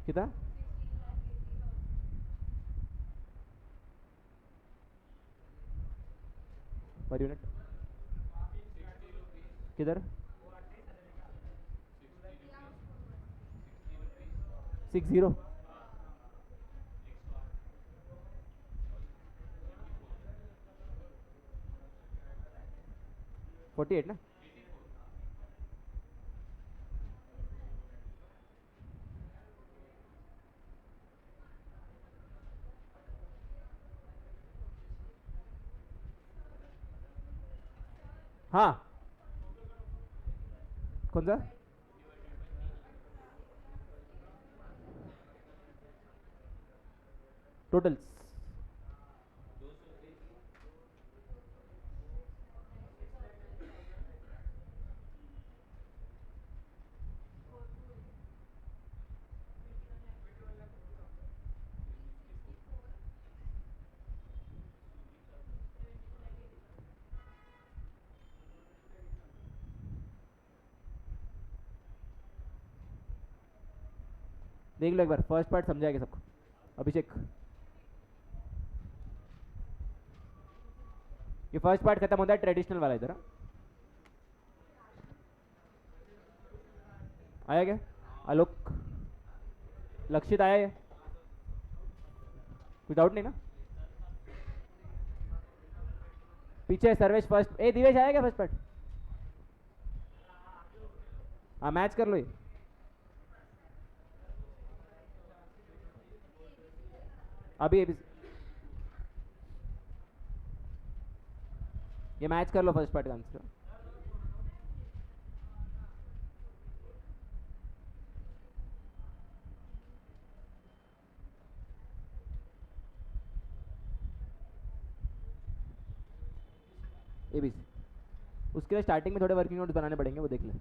कितना? पर यूनिट किधर? 60 48 ना? हाँ कौन सा? टोटल्स देख लो एक बार, फर्स्ट पार्ट समझाएगा सबको। अभिषेक, ये फर्स्ट पार्ट खत्म होता है ट्रेडिशनल वाला इधर। आया क्या? आलोक, लक्षित आया है? कोई डाउट नहीं ना? पीछे सर्वेश फर्स्ट, ए दिवेश आया क्या फर्स्ट पार्ट? हाँ मैच कर लो ये। अभी ये मैच कर लो फर्स्ट पार्ट का आंसर। एबीसी उसके लिए स्टार्टिंग में थोड़े वर्किंग नोट्स बनाने पड़ेंगे, वो देख ले।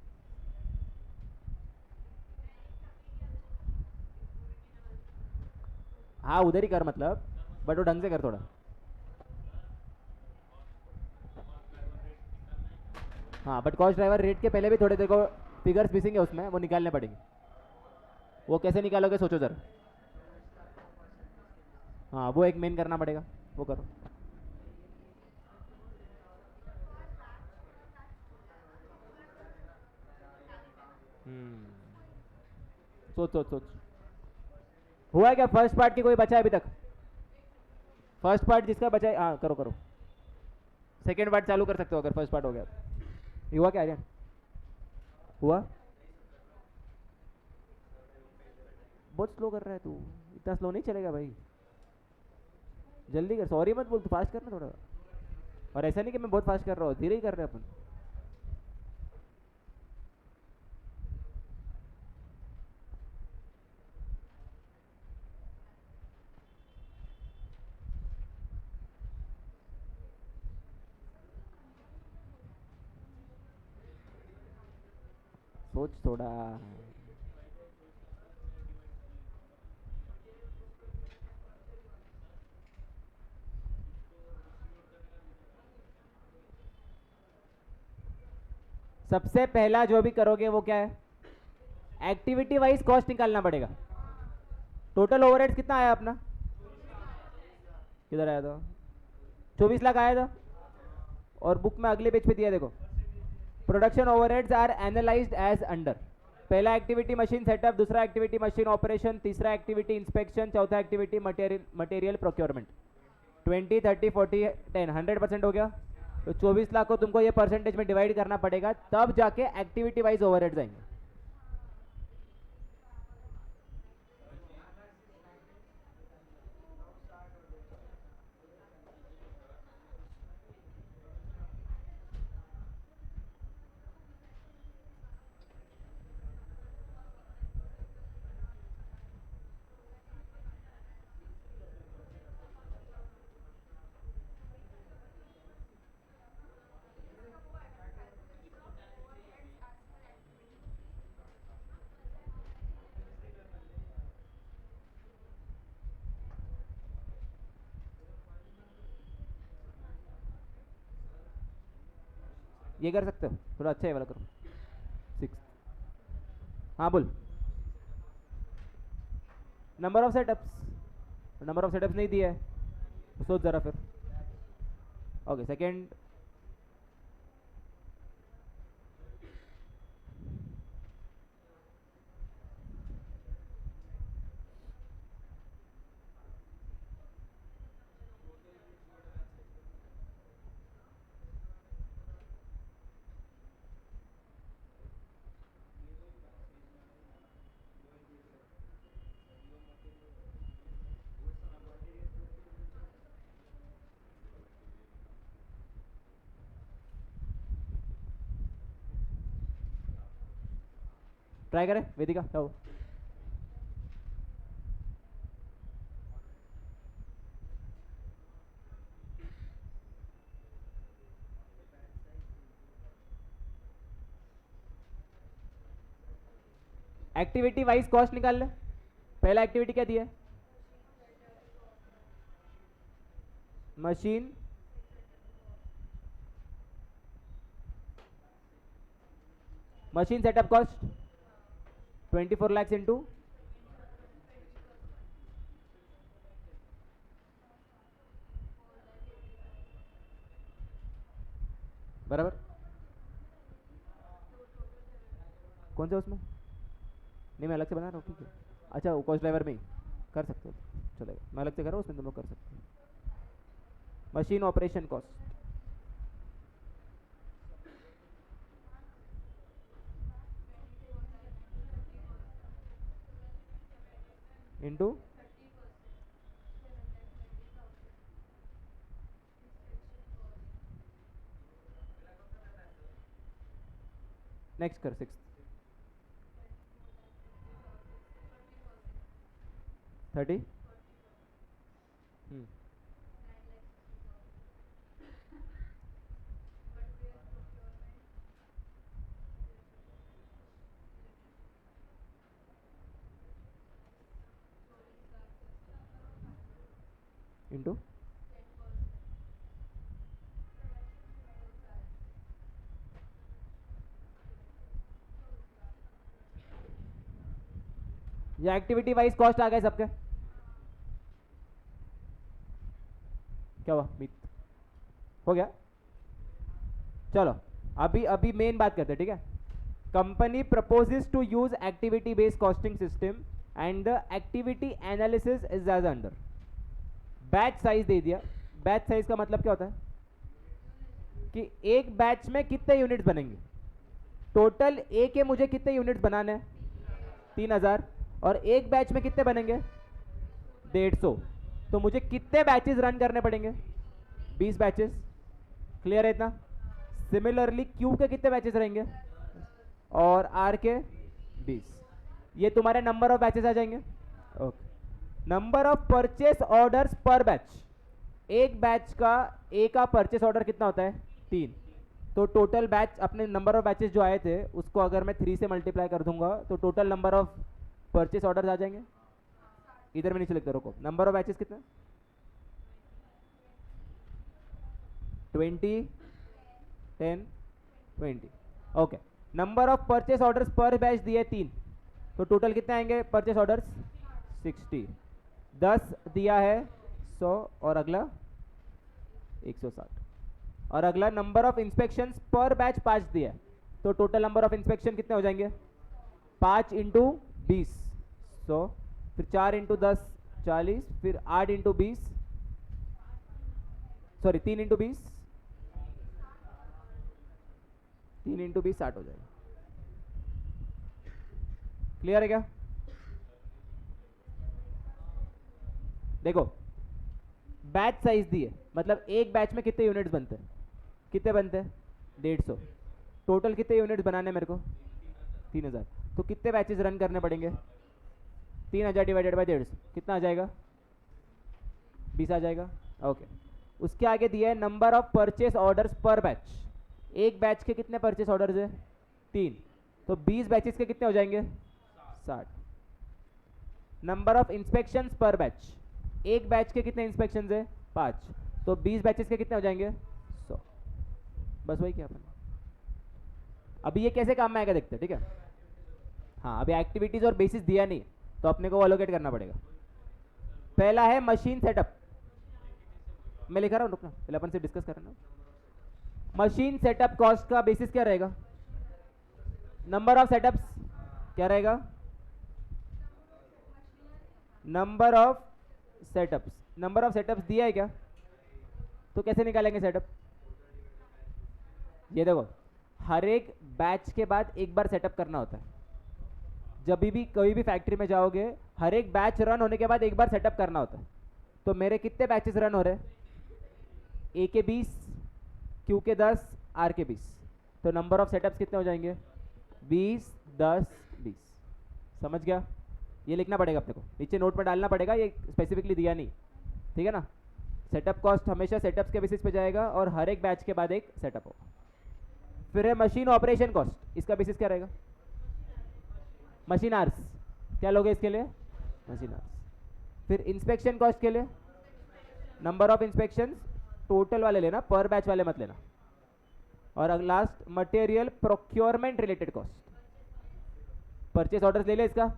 हाँ उधर ही कर मतलब, बट वो ढंग से कर थोड़ा। हाँ बट कॉस्ट ड्राइवर रेट के पहले भी थोड़े देखो फिगर्स मिसिंग है उसमें, वो निकालने पड़ेंगे। वो कैसे निकालोगे सोचो जरा। हाँ वो एक मेन करना पड़ेगा, वो करो। सोच सोच सोच। हुआ है क्या फर्स्ट पार्ट की? कोई बचा है अभी तक? फर्स्ट पार्ट जिसका बचा है, हाँ करो करो। सेकेंड पार्ट चालू कर सकते हो अगर फर्स्ट पार्ट हो गया। ये हुआ क्या आर्यन? हुआ? बहुत स्लो कर रहा है तू, इतना स्लो नहीं चलेगा भाई, जल्दी कर। सॉरी मत बोल, तू फास्ट करना थोड़ा। और ऐसा नहीं कि मैं बहुत फास्ट कर रहा हूँ, धीरे ही कर रहे हैं अपन। सोच थोड़ा। सबसे पहला जो भी करोगे वो क्या है? एक्टिविटी वाइज कॉस्ट निकालना पड़ेगा। टोटल ओवरहेड्स कितना आया अपना? किधर आया था? 24 लाख आया था। और बुक में अगले पेज पे दिया देखो, production overheads are analysed as under. पहला एक्टिविटी मशीन सेटअप, दूसरा एक्टिविटी मशीन ऑपरेशन, तीसरा एक्टिविटी इंस्पेक्शन, चौथा एक्टिविटी मटेरियल प्रोक्योरमेंट। 20, 30, 40, 10, 100% हो गया। तो 24 लाख को तुमको ये परसेंटेज में डिवाइड करना पड़ेगा, तब जाके एक्टिविटी वाइज ओवरहेड्स आएंगे। ये कर सकते हो, थोड़ा अच्छा है वाला करो। 6, हाँ बोल। Number of setups, number of setups नहीं दिया है, तो सोच जरा फिर। ओके सेकेंड, ट्राई करें वेदिका, जाओ। एक्टिविटी वाइज कॉस्ट निकाल ले। पहला एक्टिविटी क्या दिया है? Machine machine setup cost 24 lakhs into बराबर कौन सा उसमें? नहीं मैं अलग से बना रहा हूँ, ठीक है। अच्छा वो कॉस्ट ड्राइवर में ही कर सकते हो, चलेगा। मैं अलग से कर रहा हूँ, उसमें तुम लोग कर सकते हो। Machine operation cost into next कर 6 30 इंटू ये एक्टिविटी वाइज कॉस्ट आ गए सबके। क्या हुआ मीत? हो गया। चलो अभी अभी मेन बात करते हैं, ठीक है। Company proposes to use activity based costing system and the activity analysis is as under. Batch size दे दिया। बैच साइज का मतलब क्या होता है कि एक बैच में कितने यूनिट्स बनेंगे। टोटल ए के मुझे कितने यूनिट्स बनाने हैं? 3000। और एक बैच में कितने बनेंगे? 150। तो मुझे कितने बैचेस रन करने पड़ेंगे? 20 बैचेस। क्लियर है इतना? सिमिलरली क्यू के कितने बैचेस रहेंगे? और आर के 20। ये तुम्हारे नंबर ऑफ बैचेस आ जाएंगे। Okay. Number of purchase orders पर बैच। एक बैच का ए का परचेस ऑर्डर कितना होता है? 3। तो टोटल बैच अपने नंबर ऑफ बैचेस जो आए थे उसको अगर मैं 3 से मल्टीप्लाई कर दूंगा तो total number of purchase orders आ जाएंगे। इधर में नीचे लिखता रुको। नंबर ऑफ बैचेस कितना? 20 10 20। Okay. Number of purchase orders पर बैच दिए 3, तो टोटल कितने आएंगे परचेस ऑर्डर्स? 60। 10 दिया है 100 और अगला 160। और अगला नंबर ऑफ इंस्पेक्शंस पर बैच 5 दिया है, तो टोटल नंबर ऑफ इंस्पेक्शन कितने हो जाएंगे? 5 इंटू 20 100, फिर 4 इंटू 10 40, फिर 8 इंटू 20 सॉरी 3 इंटू 20 3 इंटू 20 60 हो जाएगा। क्लियर है क्या? देखो बैच साइज दी है, मतलब एक बैच में कितने यूनिट्स बनते हैं? कितने बनते हैं? 150। टोटल कितने यूनिट्स बनाने हैं मेरे को? 3000। तो कितने बैचेस रन करने पड़ेंगे? 3000 डिवाइडेड बाई 150 कितना आ जाएगा? 20 आ जाएगा। ओके। उसके आगे दिया है नंबर ऑफ परचेस ऑर्डर्स पर बैच। एक बैच के कितने परचेस ऑर्डर्स है? 3। तो 20 बैचेस के कितने हो जाएंगे? 60। नंबर ऑफ इंस्पेक्शंस पर बैच। एक बैच के कितने इंस्पेक्शंस है? 5। तो 20 बैचेस के कितने हो जाएंगे? 100। बस वही क्या अपन। अभी ये कैसे काम में आएगा देखते हैं, ठीक है। हाँ अभी एक्टिविटीज और बेसिस दिया नहीं तो अपने को अलोकेट करना पड़ेगा। पहला है मशीन सेटअप, मैं लिखा रहा हूँ, रुकना पहले अपन से डिस्कस कर रहे हैं। मशीन सेटअप कॉस्ट का बेसिस क्या रहेगा? नंबर ऑफ सेटअप्स क्या रहेगा? Number of setups. Number of setups दिया है क्या? तो कैसे निकालेंगे सेटअप? ये देखो, हर एक बैच के बाद एक बार सेटअप करना होता है। जब भी कोई भी फैक्ट्री में जाओगे, हर एक बैच रन होने के बाद एक बार सेटअप करना होता है। तो मेरे कितने बैचेस रन हो रहे हैं? ए के 20, क्यू के 10, आर के 20। तो नंबर ऑफ सेटअप्स कितने हो जाएंगे? 20, 10, 20। समझ गया? ये लिखना पड़ेगा अपने को, नीचे नोट में डालना पड़ेगा, ये स्पेसिफिकली दिया नहीं, ठीक है ना। सेटअप कॉस्ट हमेशा सेटअप्स के बेसिस पे जाएगा और हर एक बैच के बाद एक सेटअप होगा। फिर है मशीन ऑपरेशन कॉस्ट, इसका बेसिस क्या रहेगा? Machine hours. क्या लोगे इसके लिए? Machine hours. फिर इंस्पेक्शन कॉस्ट के लिए नंबर ऑफ इंस्पेक्शंस, टोटल वाले लेना, पर बैच वाले मत लेना। और last material procurement related cost, purchase orders ले ले, इसका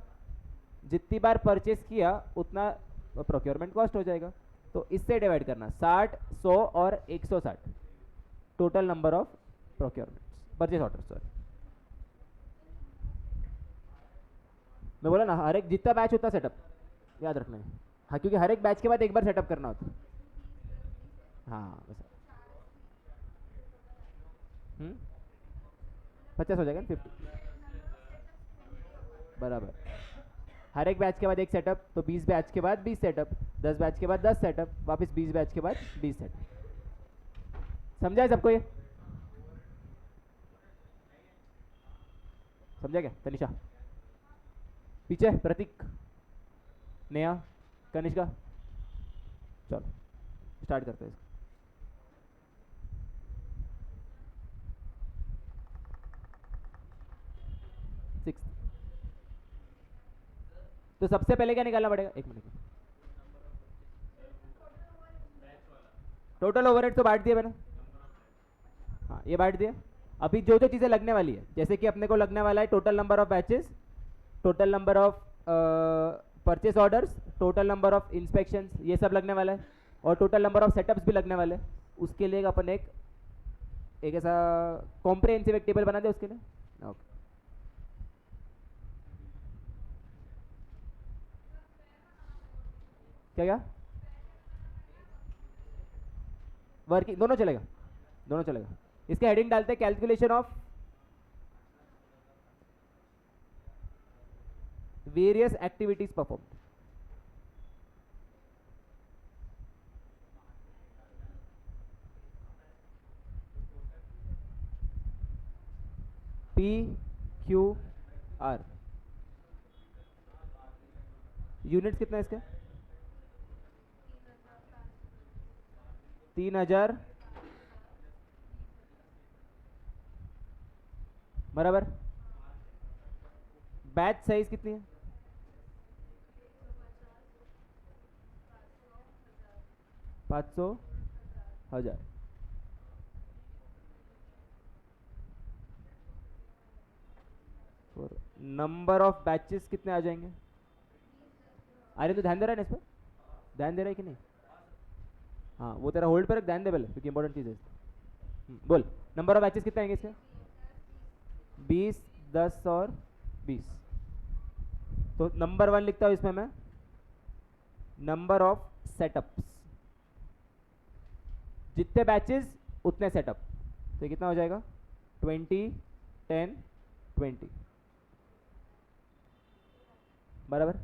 जितनी बार परचेस किया उतना प्रोक्योरमेंट कॉस्ट हो जाएगा। तो इससे डिवाइड करना, 60, 100 और 160 total number of procurement purchase order. Sorry, मैं बोला ना, हर एक जितना बैच होता सेटअप याद रखना है। हाँ, क्योंकि हर एक बैच के बाद एक बार सेटअप करना होता है। हाँ बस 50 हो जाएगा ना, 50 बराबर। हर एक बैच के बाद एक सेटअप, तो 20 बैच के बाद 20 सेटअप, 10 बैच के बाद 10 सेटअप, वापस 20 बैच के बाद 20 सेटअप। समझा है सबको? ये समझा क्या? तनिषा पीछे, प्रतीक, नेहा, कनिष्का, चलो स्टार्ट करते हैं इसको। तो सबसे पहले क्या निकालना पड़ेगा? एक मिनट, टोटल ओवरहेड तो बांट दिया मैंने। हाँ, ये बांट दिया। अभी जो जो चीज़ें लगने वाली है, जैसे कि अपने को लगने वाला है total number of batches, total number of purchase orders, total number of inspections, ये सब लगने वाला है, और टोटल नंबर ऑफ सेटअप्स भी लगने वाले हैं। उसके लिए अपन एक ऐसा कॉम्प्रिहेंसिव एक टेबल बना दे उसके लिए। ओके, क्या वर्किंग, दोनों चलेगा, दोनों चलेगा। इसके हेडिंग डालते हैं calculation of various activities performed. P Q are. Units कितना है इसका? 3000 बराबर। बैच साइज कितनी है? 500, 1000। और नंबर ऑफ बैचेस कितने आ जाएंगे? अरे तो ध्यान दे रहा है ना इस पर? ध्यान दे रहा है कि नहीं? हाँ, वो तेरा होल्ड पर रख, ध्यान दे पहले, क्योंकि इंपॉर्टेंट चीज़ है। बोल, नंबर ऑफ बैचेस कितने आएंगे इसके? 20, 10 और 20। तो नंबर 1 लिखता हूँ इसमें मैं, नंबर ऑफ सेटअप्स, जितने बैचेस उतने सेटअप। तो कितना हो जाएगा? 20, 10, 20 बराबर।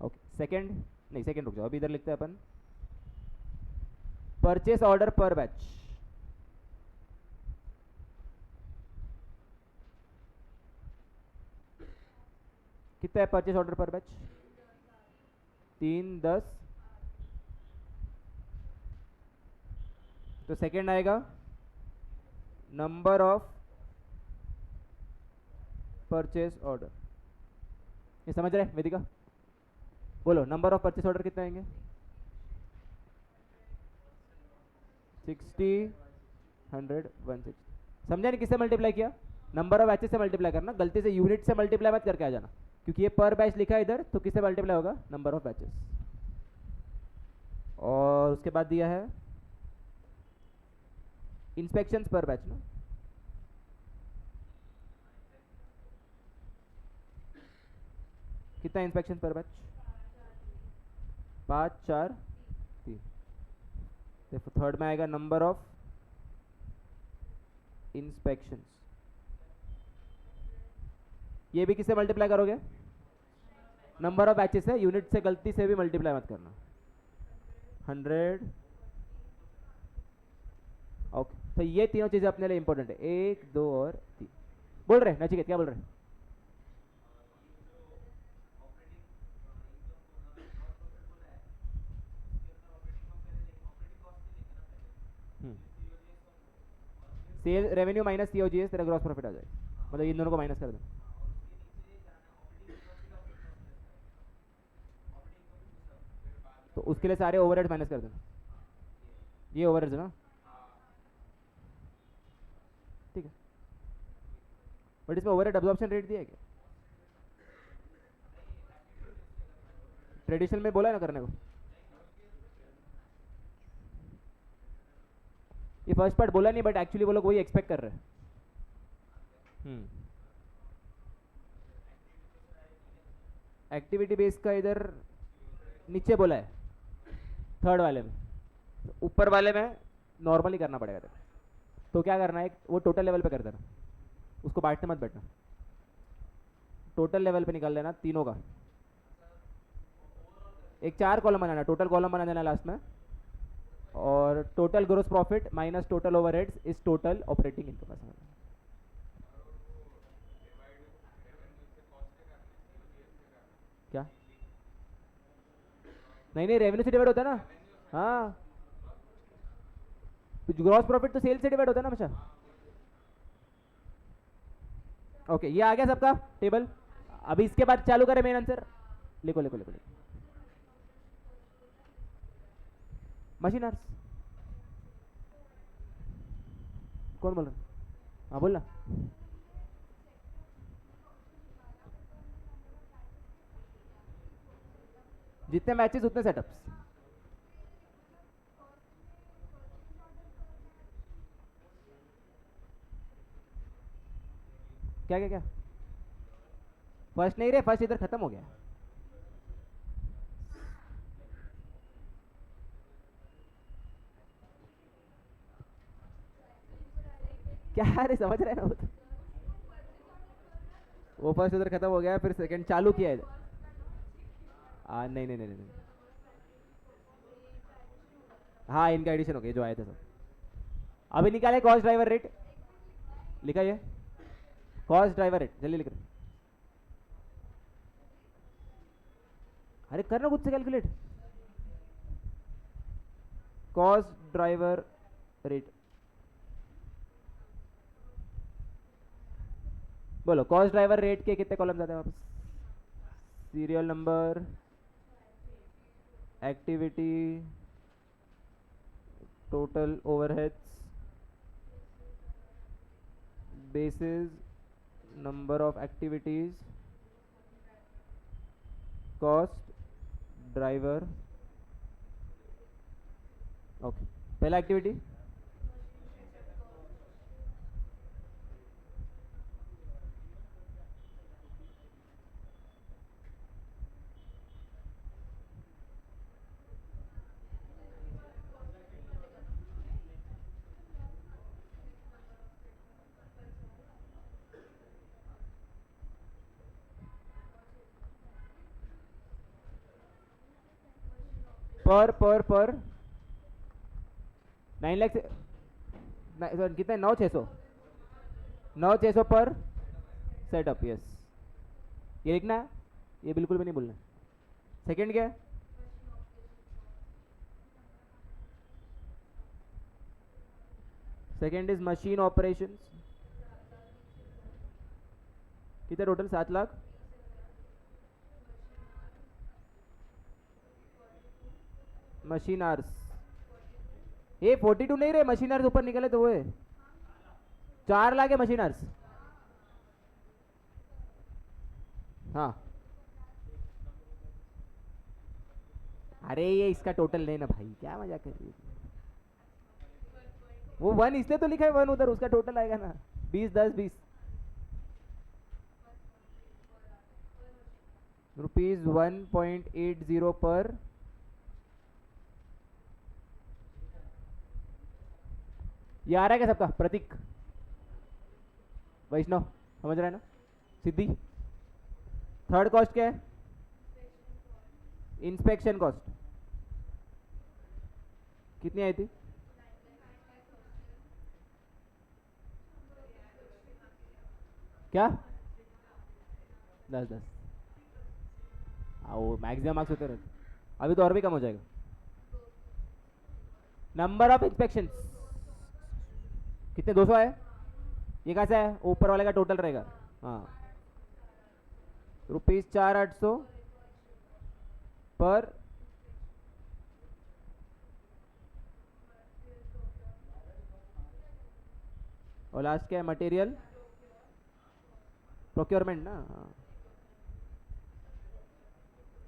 ओके, सेकंड नहीं, सेकंड रुक जाओ, अभी इधर लिखते हैं अपन परचेस ऑर्डर पर बैच। कितना है परचेस ऑर्डर पर बैच? 3, 10। तो सेकंड आएगा नंबर ऑफ परचेस ऑर्डर। ये समझ रहे वेदिका? बोलो, नंबर ऑफ परचेस ऑर्डर कितने आएंगे? 60, 100, 160। समझा नहीं? किससे मल्टीप्लाई किया? नंबर ऑफ बैचेस से मल्टीप्लाई करना, गलती से यूनिट से मल्टीप्लाई मत करके आ जाना, क्योंकि ये पर बैच लिखा है इधर, तो किससे मल्टीप्लाई होगा? Number of batches. और उसके बाद दिया है इंस्पेक्शंस पर बैच ना, कितना इंस्पेक्शन पर बैच? 5 4 3। देखो थर्ड में आएगा नंबर ऑफ इंस्पेक्शंस, ये भी किससे मल्टीप्लाई करोगे? नंबर ऑफ बैचेस है, यूनिट से गलती से भी मल्टीप्लाई मत करना। 100। ओके, तो ये तीनों चीजें अपने लिए इंपॉर्टेंट है, 1 2 और 3। बोल रहे नचिकेत, क्या बोल रहे? सेल रेवेन्यू माइनस सीओजीएस, तेरा ग्रॉस प्रॉफिट आ जाएगा, मतलब इन दोनों को माइनस कर दो। तो उसके लिए सारे ओवरहेड्स माइनस कर देना, ये ओवरहेड्स ना, ठीक है। बट इसमें ओवरहेड अब्जॉर्प्शन रेट दिया है क्या? ट्रेडिशनल में बोला है ना करने को। ये फर्स्ट पार्ट बोला नहीं, बट एक्चुअली वो लोग वही एक्सपेक्ट कर रहे हैं। एक्टिविटी बेस का इधर नीचे बोला है, थर्ड वाले में। तो ऊपर वाले में नॉर्मली करना पड़ेगा तेरे, तो क्या करना है, वो टोटल लेवल पे कर देना, उसको बांटने मत बैठना, टोटल लेवल पे निकाल लेना तीनों का। एक 4 कॉलम बनाना, टोटल कॉलम बना देना लास्ट में, और total gross profit minus total overheads is total operating income. क्या? नहीं नहीं, रेवेन्यू से डिवाइड होता है ना। हाँ, तो ग्रॉस प्रॉफिट तो सेल से डिवाइड होता है ना हमेशा। ओके, ये आ गया सबका टेबल। अभी इसके बाद चालू करें मेन आंसर। लिखो लिखो लिखो लिखो। मशीनर्स कौन बोल रहा है? हाँ बोल ना। जितने मैचेस उतने सेटअप्स। क्या क्या क्या? फर्स्ट नहीं रे, फर्स्ट इधर खत्म हो गया। क्या रे, समझ रहे हैं ना? वो फर्स्ट इधर खत्म हो गया, फिर सेकंड चालू किया है। नहीं नहीं नहीं नहीं। हाँ, इनका एडिशन हो गया जो आए थे सब। अभी निकाले कॉस्ट ड्राइवर रेट, लिखा ये कॉस्ट ड्राइवर रेट, जल्दी लिख रहे। अरे करना खुद से कैलकुलेट। कॉस्ट ड्राइवर रेट, बोलो कॉस्ट ड्राइवर रेट के कितने कॉलम आते हैं वापस? Serial number, activity, total overheads, basis, number of activities, cost, driver। Okay, पहला एक्टिविटी पर 9 लाख कितना? 9,600 पर सेटअप। यस, ये लिखना है, ये बिल्कुल भी नहीं भूलना। सेकंड क्या है? Second is machine operations. कितने टोटल? 7 लाख। मशीन आर्स, ये 42 नहीं रहे, मशीन आर्स ऊपर निकले तो वो है 4 लाख है मशीन आर्स। हाँ अरे ये इसका टोटल नहीं ना भाई, क्या मजाक कर रही है? वो 1 इसलिए तो लिखा है 1 उधर, उसका टोटल आएगा ना, 20 10 20 रुपीज 1.80 पर। ये आ रहा है क्या सबका? प्रतीक, वैष्णव, समझ रहा है ना? सिद्धि, थर्ड कॉस्ट क्या है? इंस्पेक्शन कॉस्ट कितनी आई थी? क्या? 10 10। वो मैक्सिमम मार्क्स होते रहते, अभी तो और भी कम हो जाएगा। नंबर ऑफ इंस्पेक्शन कितने? 200 है। ये कैसा है? ऊपर वाले का टोटल रहेगा। हाँ, ₹4,800 पर। और लास्ट क्या है? मटेरियल प्रोक्योरमेंट ना। हाँ,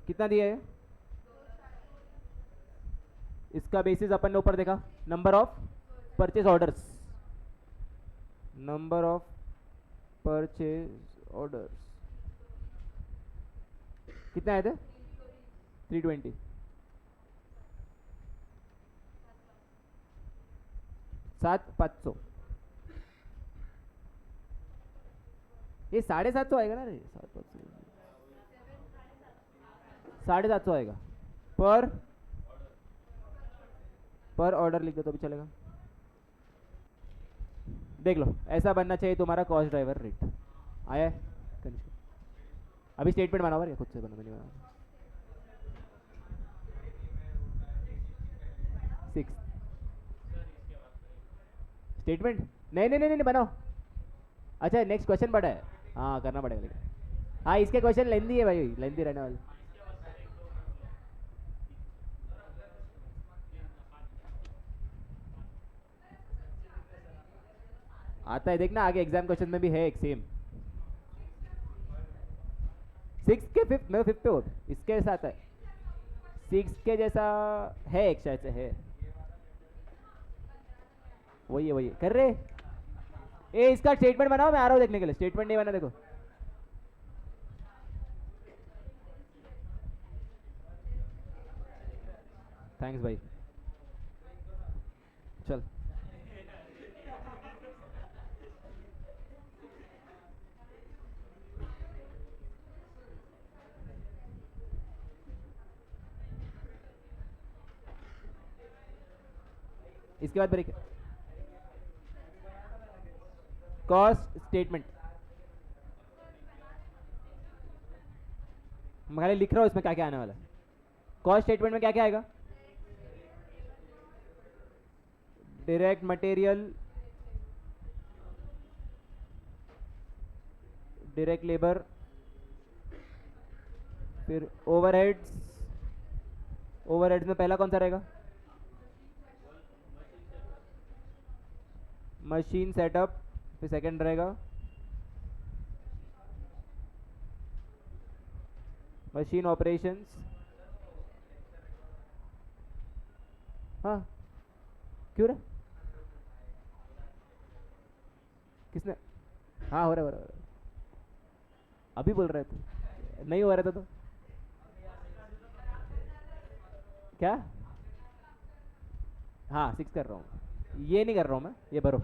कितना दिया है? इसका बेसिस अपन ने ऊपर देखा, number of purchase orders, number of purchase orders कितने आए थे? 320। 7,500। ये 750 आएगा ना रे? 7,500, 750 आएगा पर। पर ऑर्डर लिख दो तो भी चलेगा। देख लो, ऐसा बनना चाहिए तुम्हारा कॉस्ट ड्राइवर रेट। आया है कनिष्क? अभी स्टेटमेंट बनाओ या खुद से बना? मैंने बना 6 स्टेटमेंट। नहीं नहीं नहीं नहीं बनाओ। अच्छा, नेक्स्ट क्वेश्चन बड़ा है। हाँ, करना पड़ेगा लेकिन। हाँ, इसके क्वेश्चन लेंदी है भाई, लेंदी रहने वाले। आता है देखना, आगे एग्जाम क्वेश्चन में भी है एक सेम। 6 के 5th में 5th पे हो, इसके साथ है 6 के जैसा है एक, शायद से है। वही है, वही है। कर रहे। ए, इसका स्टेटमेंट बनाओ, मैं आ रहा हूँ देखने के लिए। स्टेटमेंट नहीं बना, देखो। थैंक्स भाई, चल। इसके बाद ब्रेक। कॉस्ट स्टेटमेंट मैं खाली लिख रहा हूँ इसमें क्या क्या आने वाला है। कॉस्ट स्टेटमेंट में क्या क्या आएगा? डायरेक्ट मटेरियल, डायरेक्ट लेबर, फिर ओवरहेड्स। ओवरहेड्स में पहला कौन सा रहेगा? मशीन सेटअप, फिर सेकंड रहेगा मशीन ऑपरेशंस। हाँ, क्यों रे? किसने? हाँ, हो रहा है, हो रहा है। अभी बोल रहे थे नहीं हो रहा था तो क्या? हाँ, 6 कर रहा हूँ, ये नहीं कर रहा हूँ मैं, ये भरो।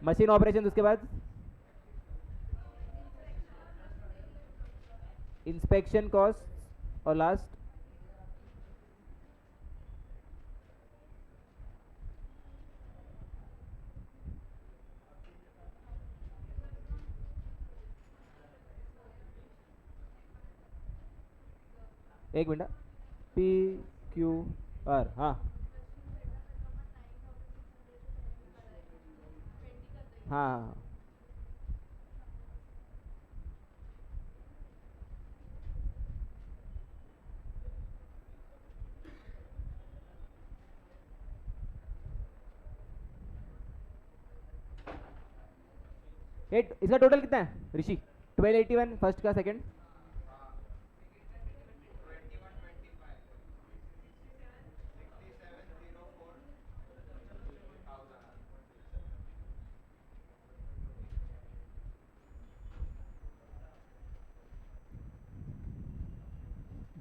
मशीन ऑपरेशन, उसके बाद इंस्पेक्शन कॉस्ट, और लास्ट एक मिनट, PQR। हाँ हाँ हाँ। इसका टोटल कितना है ऋषि? 1281 फर्स्ट का, सेकंड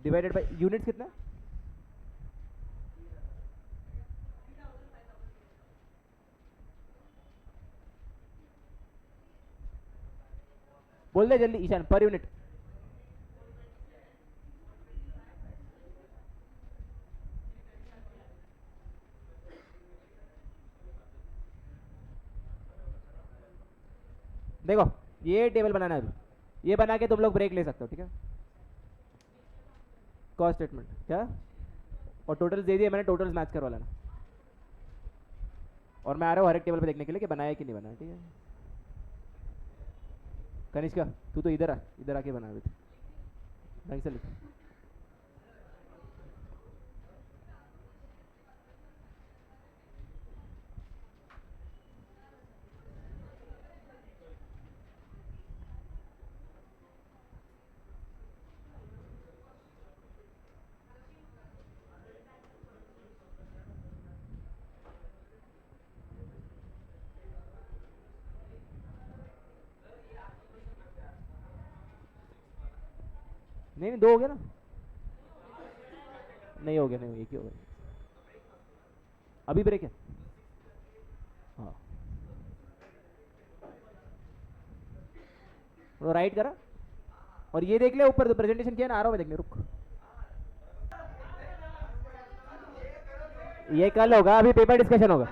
डिवाइडेड बाय यूनिट्स कितना, बोल दे जल्दी ईशान, पर यूनिट। देखो ये टेबल बनाना है अभी, ये बना के तुम लोग ब्रेक ले सकते हो, ठीक है। कॉस्ट स्टेटमेंट क्या, और टोटल्स दे दिए मैंने, टोटल्स मैच करवा लेना। और मैं आ रहा हूँ हर एक टेबल पे देखने के लिए कि बनाया कि नहीं बनाया, ठीक है। कनिष्का तू तो इधर आ, इधर आके बना अभी ढंग से लिख। नहीं दो हो गया ना, नहीं हो गया, नहीं हो गया, एक ही हो गया। अभी ब्रेक है, हाँ तो राइट करा। और ये देख ले ऊपर तो प्रेजेंटेशन किया ना, आ रहा हूँ मैं देखने, रुक। ये कल होगा, अभी पेपर डिस्कशन होगा।